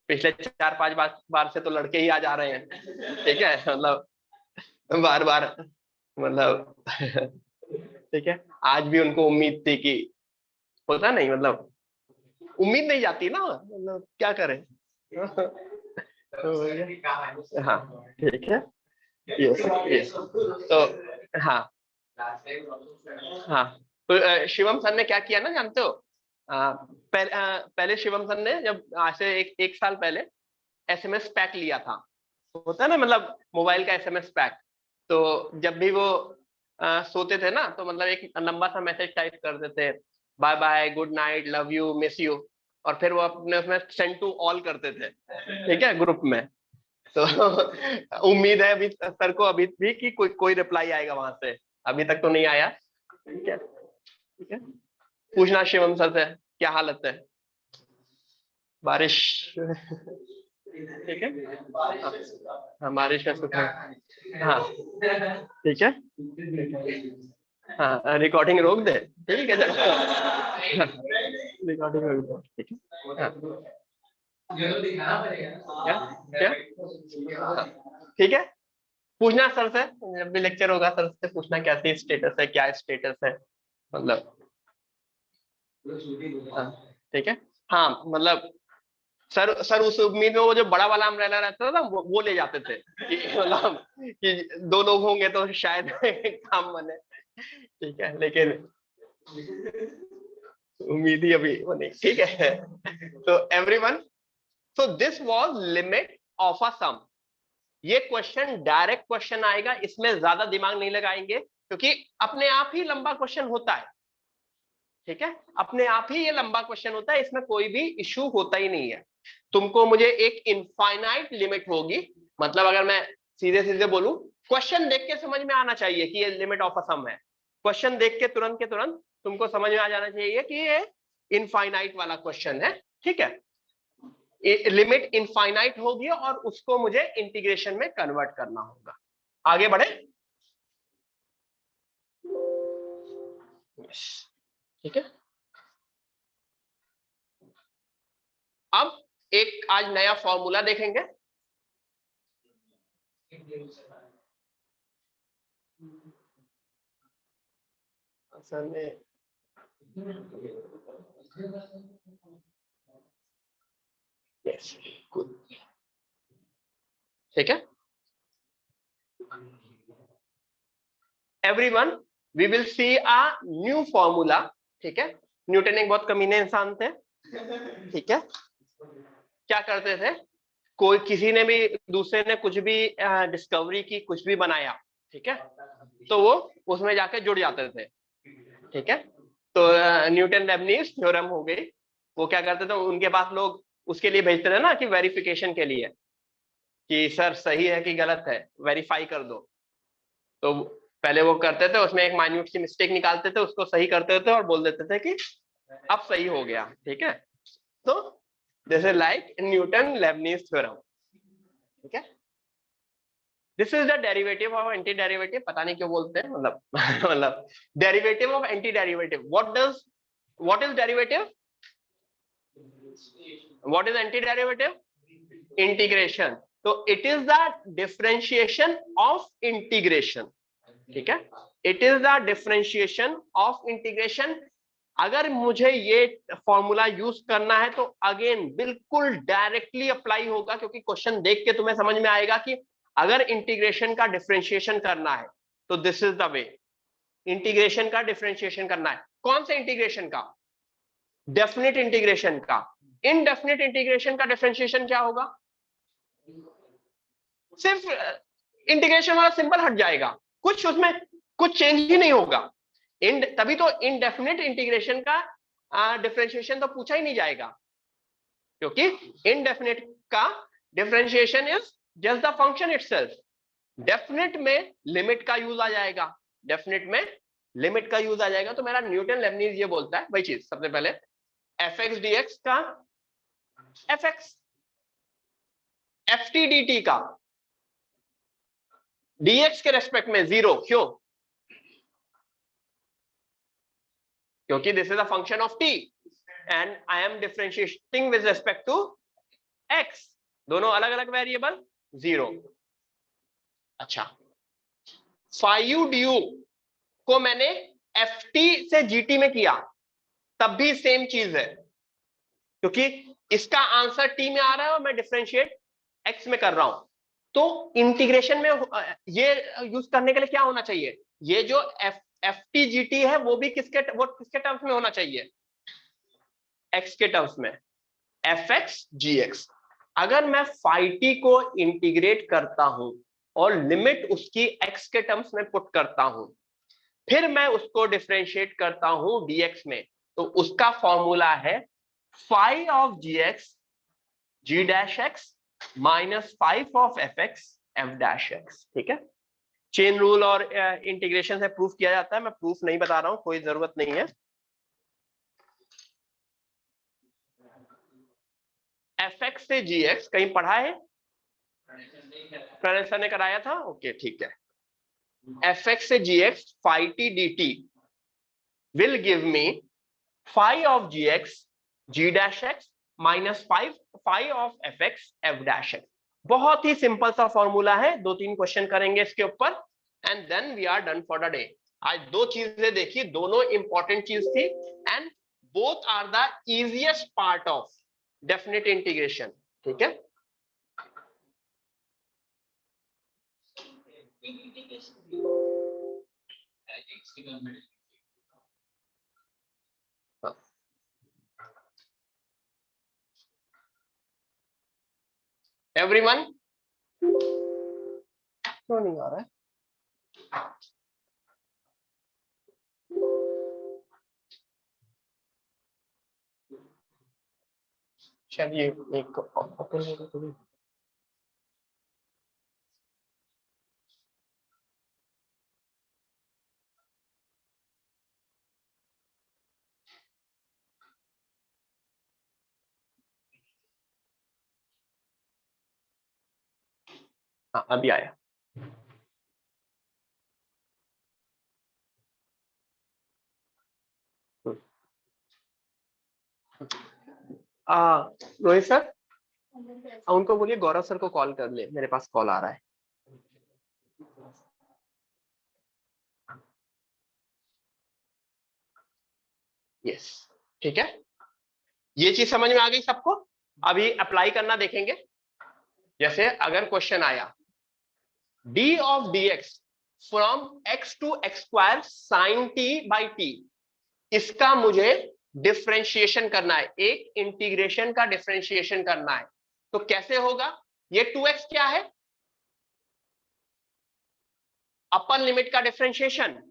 पिछले 4-5 बार से तो लड़के ही आ जा रहे हैं। ठीक है, मतलब बार बार, मतलब ठीक है, आज भी उनको उम्मीद थी कि होता नहीं, मतलब उम्मीद नहीं जाती ना, मतलब क्या करें। तो हाँ ठीक है, यस यस, तो हाँ हाँ, तो शिवम सर ने क्या किया ना जानते हो? पहले शिवम सर ने जब आज से एक साल पहले एसएमएस पैक लिया था, होता है ना, मतलब मोबाइल का एसएमएस पैक। तो जब भी वो सोते थे ना, तो मतलब एक लंबा सा मैसेज टाइप कर देते, bye bye, good night, love you, miss you, और फिर वो अपने उसमें सेंड टू ऑल करते थे, ठीक है, ग्रुप में। तो उम्मीद है अभी सर को अभी भी कि कोई रिप्लाई आएगा वहां से, अभी तक तो नहीं आया। ठीक है, ठीक है, पूछना शिवम सर से क्या हालत है, बारिश। ठीक है, हाँ बारिश का सुख है। हाँ ठीक है, हाँ रिकॉर्डिंग रोक दे, ठीक है, रिकॉर्डिंग रोक दे, ठीक है, हाँ क्या क्या, हाँ ठीक है, पूछना सर से, जब भी लेक्चर होगा सर से पूछना कैसी स्टेटस है, क्या स्टेटस है, मतलब हाँ ठीक है। हाँ मतलब सर उस उम्मीद में वो जो बड़ा वाला अम्ब्रेला रहता था ना, वो ले जाते थे कि मतलब कि 2 लोग होंगे तो शायद काम बने। ठीक है, लेकिन उम्मीद ही अभी बनी। ठीक है, तो everyone, so this was limit of a sum. ये क्वेश्चन डायरेक्ट क्वेश्चन आएगा, इसमें ज्यादा दिमाग नहीं लगाएंगे, क्योंकि अपने आप ही लंबा क्वेश्चन होता है। ठीक है, अपने आप ही ये लंबा क्वेश्चन होता है, इसमें कोई भी इशू होता ही नहीं है। तुमको मुझे एक इनफाइनाइट लिमिट होगी, मतलब अगर मैं सीधे सीधे बोलूं, क्वेश्चन देख के समझ में आना चाहिए कि ये लिमिट ऑफ अ सम है। क्वेश्चन देख के तुरंत तुमको समझ में आ जाना चाहिए कि ये इनफाइनाइट वाला क्वेश्चन है। ठीक है, लिमिट इनफाइनाइट होगी और उसको मुझे इंटीग्रेशन में कन्वर्ट करना होगा। आगे बढ़े, ठीक है। अब एक आज नया फॉर्मूला देखेंगे। असल में यस, गुड, ठीक है everyone, we will see a new formula. ठीक है, न्यूटन एक बहुत कमीने इंसान थे। ठीक है, क्या करते थे, कोई किसी ने भी, दूसरे ने कुछ भी डिस्कवरी की, कुछ भी बनाया, ठीक है, तो वो उसमें जाके जुड़ जाते थे। ठीक है, तो न्यूटन लेबनीज थ्योरम हो गई, वो क्या करते थे, उनके पास लोग उसके लिए भेजते थे ना कि वेरिफिकेशन के लिए, कि सर सही है कि गलत है, वेरीफाई कर दो। तो पहले वो करते थे, उसमें एक माइन्यूट सी मिस्टेक निकालते थे, उसको सही करते थे और बोल देते थे कि अब सही हो गया। ठीक है, तो this is like Newton Leibniz theorem. ठीक है, this is the derivative of anti derivative, पता नहीं क्यों बोलते हैं, मतलब मतलब derivative of anti derivative. What is derivative? What is anti derivative? Integration. तो it is the differentiation of integration. ठीक है, it is the differentiation of integration. अगर मुझे ये फॉर्मूला यूज करना है तो अगेन बिल्कुल डायरेक्टली अप्लाई होगा, क्योंकि क्वेश्चन देख के तुम्हें समझ में आएगा कि अगर इंटीग्रेशन का डिफरेंशिएशन करना है तो this is the way. Integration का डिफरेंशिएशन करना है. कौन से इंटीग्रेशन का? डेफिनेट इंटीग्रेशन का. इनडेफिनेट इंटीग्रेशन का डिफरेंशिएशन क्या होगा? सिर्फ इंटीग्रेशन वाला सिंबल हट जाएगा, कुछ उसमें कुछ चेंज ही नहीं होगा. तभी तो इनडेफिनेट इंटीग्रेशन का डिफरेंशिएशन तो पूछा ही नहीं जाएगा, क्योंकि इनडेफिनेट का differentiation is just the function itself. Definite में लिमिट का यूज आ जाएगा, डेफिनेट में लिमिट का यूज आ जाएगा. तो मेरा न्यूटन लेबनीज ये बोलता है वही चीज. सबसे पहले एफ एक्स डी एक्स का f x, f t D t का dx के रेस्पेक्ट में जीरो. क्यों? क्योंकि this is a function of t and I am differentiating with respect to x. दोनों अलग अलग वेरिएबल, जीरो. अच्छा, फाइव ड्यू को मैंने ft से gt में किया, तब भी सेम चीज है, क्योंकि इसका आंसर t में आ रहा है और मैं डिफरेंशिएट x में कर रहा हूं. तो इंटीग्रेशन में ये यूज करने के लिए क्या होना चाहिए? ये जो एफ टी जी टी है वो भी किसके टर्म्स में होना चाहिए? x के टर्म्स में, एफ एक्स जी एक्स. अगर मैं फाई टी को इंटीग्रेट करता हूं और लिमिट उसकी x के टर्म्स में पुट करता हूं, फिर मैं उसको डिफरेंशिएट करता हूं dx में, तो उसका फॉर्मूला है phi of ji x ji dash x minus 5 of F x F dash x. ठीक है, चेन रूल और इंटीग्रेशन से प्रूफ किया जाता है. मैं प्रूफ नहीं बता रहा हूं, कोई जरूरत नहीं है. एफ एक्स से जी एक्स कहीं पढ़ा है? प्रणय सर ने कराया था. ओके ठीक है. एफ एक्स से G X phi T D T will give me phi of ji x ji dash x minus 5 of F x F dash X. बहुत ही सिंपल सा फॉर्मूला है. 2-3 क्वेश्चन करेंगे इसके ऊपर and then we are done for the day. आज 2 चीजें देखी, दोनों इंपॉर्टेंट चीज थी and both are the easiest part of definite integration. ठीक है, एवरीवन क्यों नहीं आ रहा है? चलिए एक ओपन. हाँ अभी आया. रोहित सर उनको बोलिए गौरव सर को कॉल कर ले, मेरे पास कॉल आ रहा है. यस ठीक है, ये चीज समझ में आ गई सबको. अभी अप्लाई करना देखेंगे. जैसे अगर क्वेश्चन आया d of dx from x to x square sine t by t, इसका मुझे डिफरेंशिएशन करना है, एक इंटीग्रेशन का डिफरेंशिएशन करना है. तो कैसे होगा? ये 2x क्या है? अपर लिमिट का डिफरेंशिएशन.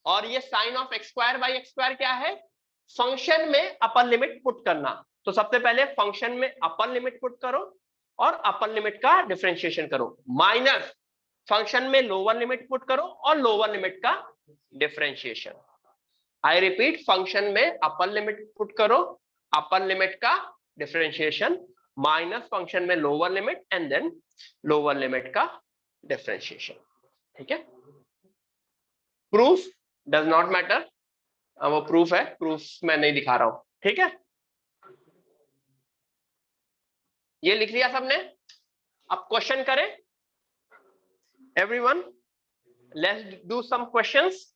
और ये sine of x square by x square क्या है? फंक्शन में अपर लिमिट पुट करना. तो सबसे पहले फंक्शन में अपर लिमिट पुट करो और अपर लिमिट का डिफरेंशिएशन करो, माइनस फंक्शन में लोअर लिमिट पुट करो और लोअर लिमिट का डिफरेंशिएशन. आई रिपीट, फंक्शन में अपर लिमिट पुट करो, अपर लिमिट का डिफरेंशिएशन, माइनस फंक्शन में lower limit and then lower limit का डिफरेंशिएशन। ठीक है, प्रूफ डज नॉट मैटर, वो प्रूफ है, प्रूफ मैं नहीं दिखा रहा हूं। ठीक है, ये लिख लिया सबने? अब क्वेश्चन करें everyone, let's do some questions.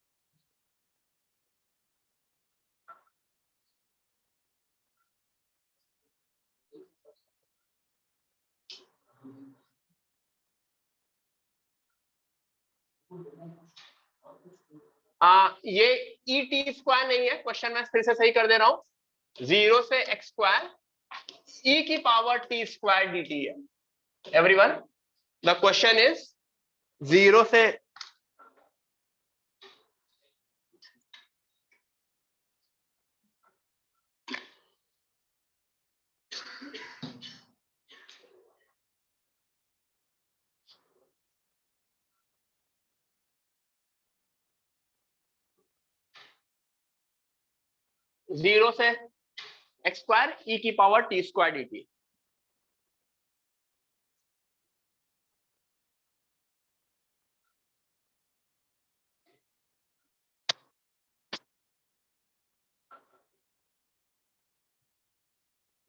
ये ई टी स्क्वायर नहीं है, क्वेश्चन मैं फिर से सही कर दे रहा हूं, 0 से एक्स स्क्वायर ई की power T square D T है। एवरीवन, द क्वेश्चन इज 0 से 0 से एक्स स्क्वायर ई की power T square D T.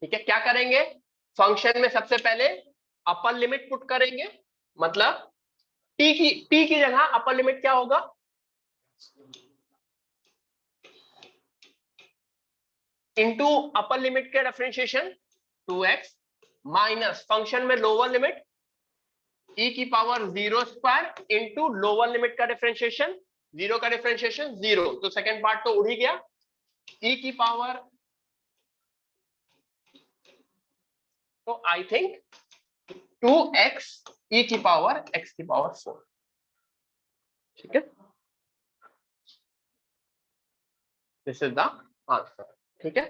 ठीक है, क्या करेंगे? फंक्शन में सबसे पहले अपर लिमिट पुट करेंगे, मतलब टी की जगह अपर लिमिट क्या होगा? इनटू अपर लिमिट के डिफरेंशिएशन 2x माइनस फंक्शन में लोअर लिमिट e की power 0 square into lower limit का डिफरेंशिएशन, 0 का डिफरेंशिएशन 0, तो सेकंड पार्ट तो उड़ ही गया, e की पावर, तो आई थिंक 2x e की पावर x की पावर 4। ठीक है, दिस इज द आंसर। ठीक है,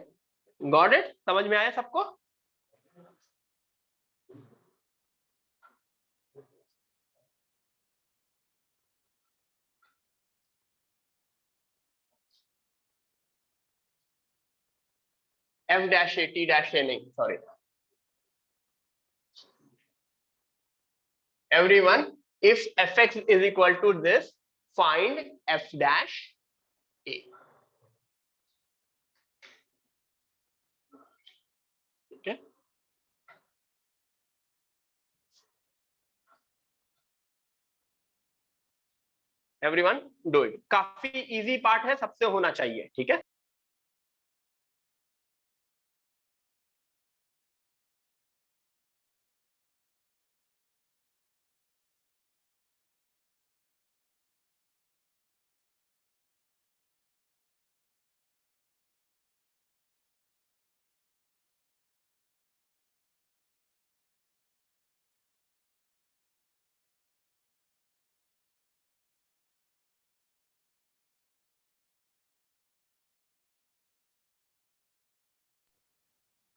गॉट इट? समझ में आया सबको? F dash A T dash A नहीं, sorry everyone, if fx is equal to this, find f dash a। ठीक है, एवरीवन डू इट, काफी इजी पार्ट है, सबसे होना चाहिए। ठीक है,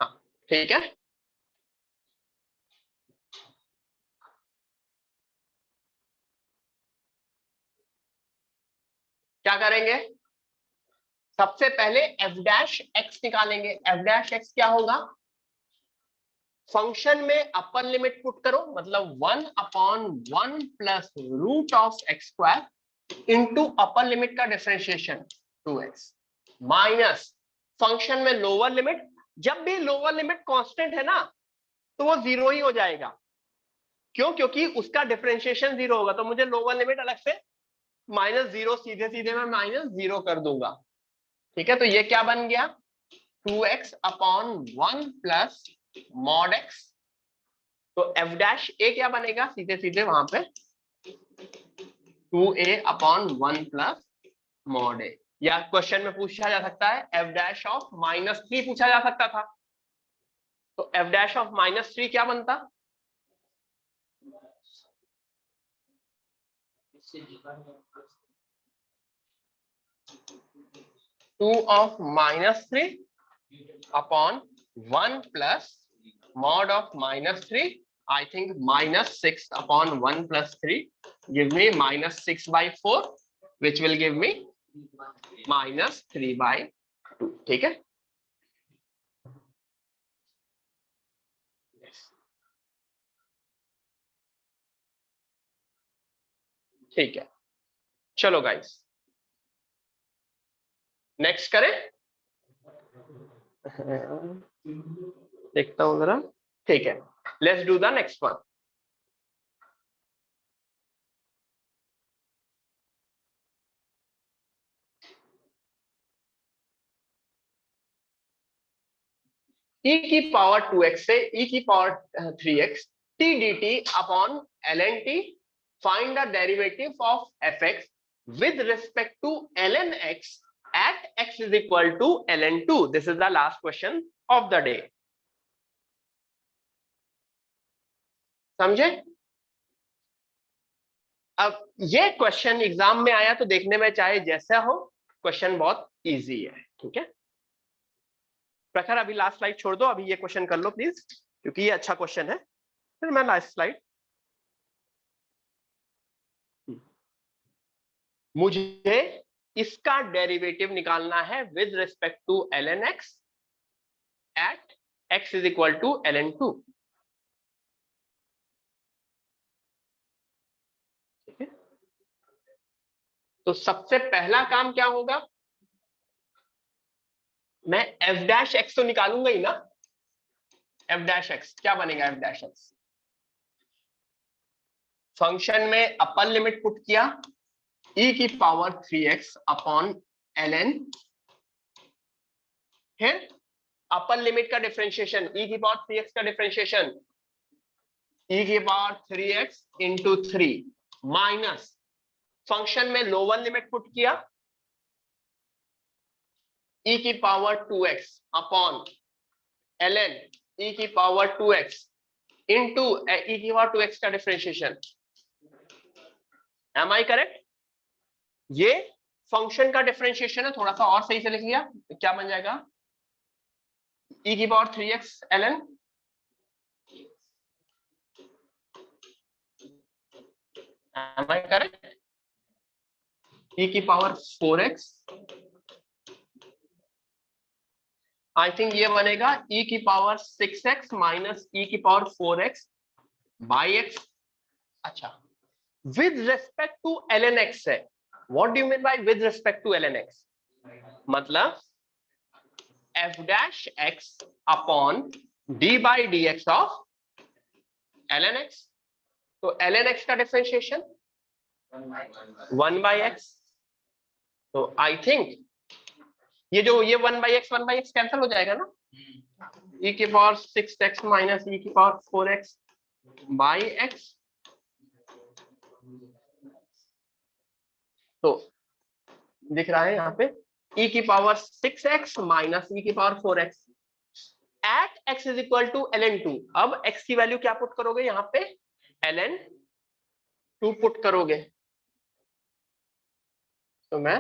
हाँ ठीक है, क्या करेंगे? सबसे पहले एफ डैश एक्स निकालेंगे। एफ डैश एक्स क्या होगा? फंक्शन में अपर लिमिट पुट करो, मतलब 1/1 plus root of x square into upper limit का डिफरेंशिएशन 2x माइनस फंक्शन में लोअर लिमिट, जब भी लोअर लिमिट कांस्टेंट है ना तो वो 0 ही हो जाएगा। क्यों? क्योंकि उसका डिफरेंशिएशन 0 होगा, तो मुझे लोअर लिमिट अलग से -0 सीधे सीधे मैं -0 कर दूंगा। ठीक है, तो ये क्या बन गया? 2x/1 प्लस मॉड x, तो f डैश ए क्या बनेगा? सीधे सीधे वहां पे 2a/1 प्लस मॉड ए, या क्वेश्चन में पूछा जा सकता है f डैश ऑफ -3 पूछा जा सकता था, तो f डैश ऑफ -3 क्या बनता? 2 of -3/1 plus mod of -3, I think -6/1 plus 3 give me -6/4, which will give me -3/2। ठीक है, ठीक है, चलो गाइस नेक्स्ट करें। देखता हूं जरा। ठीक है, let's do the next one. e की पावर 2x से e की power 3x t dt upon ln t, find the derivative of fx with respect to ln x at x is equal to ln 2. This is the last question of the day. समझे? अब ये question exam में आया तो देखने में चाहे जैसा हो, क्वेश्चन बहुत इजी है। ठीक है प्रखर, अभी लास्ट स्लाइड छोड़ दो, अभी ये क्वेश्चन कर लो प्लीज, क्योंकि ये अच्छा क्वेश्चन है। फिर मैं लास्ट स्लाइड। मुझे इसका डेरिवेटिव निकालना है with respect to ln x at x is equal to ln 2। ठीक है, तो सबसे पहला काम क्या होगा, मैं f डैश x तो निकालूंगा ही ना। f डैश x क्या बनेगा, f डैश x फंक्शन में अपर लिमिट पुट किया e की पावर 3x अपॉन ln, फिर अपर लिमिट का डिफरेंशिएशन e की पावर 3x का डिफरेंशिएशन e की power 3x into 3 minus function में लोअर लिमिट पुट किया e की power 2x upon ln e की पावर 2x इंटू e की पावर 2x का डिफरेंशिएशन। Am I correct? ये फंक्शन का डिफरेंशिएशन है, थोड़ा सा और सही से लिख लिया, क्या बन जाएगा, e की power 3x ln am I correct, e की पावर 4x, आई थिंक ये बनेगा e की पावर 6x माइनस e की पावर 4x बाई x। अच्छा, with respect to ln x है। What do you mean by with respect to ln x? मतलब f dash x upon d by dx of ln x। तो ln x का differentiation 1 by x। तो आई think ये जो ये 1 by x cancel हो जाएगा ना, e की पावर 6x माइनस e की पावर 4x बाई x। तो दिख रहा है यहाँ पे e की पावर 6x माइनस e की power 4x at x is equal to ln 2। अब x की वैल्यू क्या पुट करोगे यहाँ पे, ln 2 पुट करोगे। तो मैं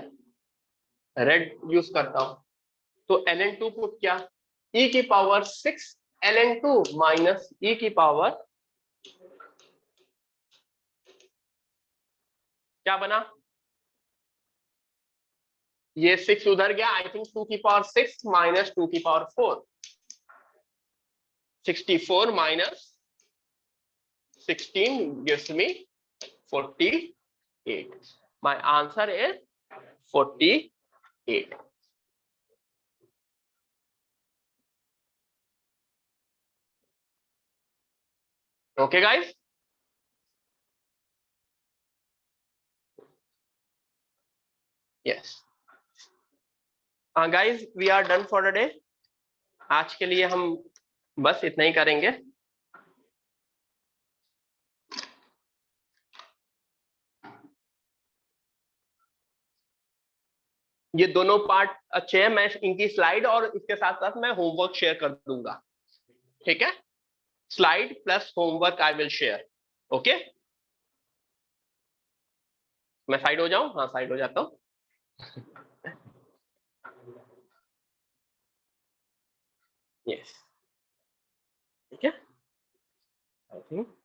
रेड यूज करता हूं, तो ln 2 पुट किया, e की पावर 6 ln 2 माइनस e की पावर क्या बना, ये 6 उधर गया, आई थिंक 2 की पावर 6 माइनस 2 की power 4, 64 minus 16 gives me 48. My answer is 48. Okay guys, yes guys, we are done for the day। आज के लिए हम बस इतना ही करेंगे। ये दोनों पार्ट अच्छे हैं, मैं इनकी स्लाइड और इसके साथ साथ मैं होमवर्क शेयर कर दूंगा। ठीक है, slide plus homework I will share. Okay, मैं साइड हो जाऊं? हाँ साइड हो जाता हूं। यस ठीक है, आई थिंक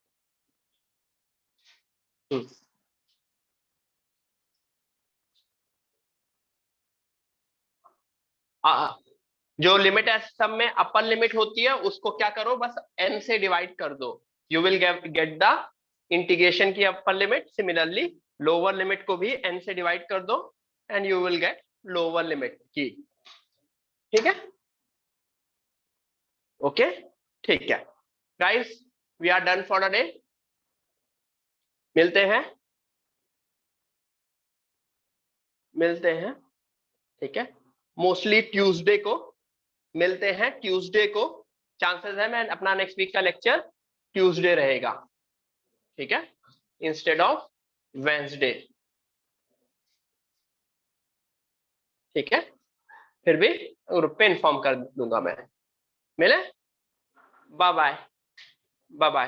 जो लिमिट है सब में अपर लिमिट होती है, उसको क्या करो, बस n से डिवाइड कर दो, you will get the integration की upper limit. Similarly lower limit को भी n से डिवाइड कर दो and you will get lower limit की। ठीक है, ओके, ठीक है guys, we are done for the day. मिलते हैं, मिलते हैं, ठीक है, मोस्टली ट्यूसडे को मिलते हैं। ट्यूसडे को चांसेस है मैं अपना नेक्स्ट वीक का लेक्चर ट्यूसडे रहेगा, ठीक है, इंस्टेड ऑफ वेंसडे। ठीक है, फिर भी ग्रुप पे इन्फॉर्म कर दूंगा मैं। मिले, बाय बाय, बाय बाय।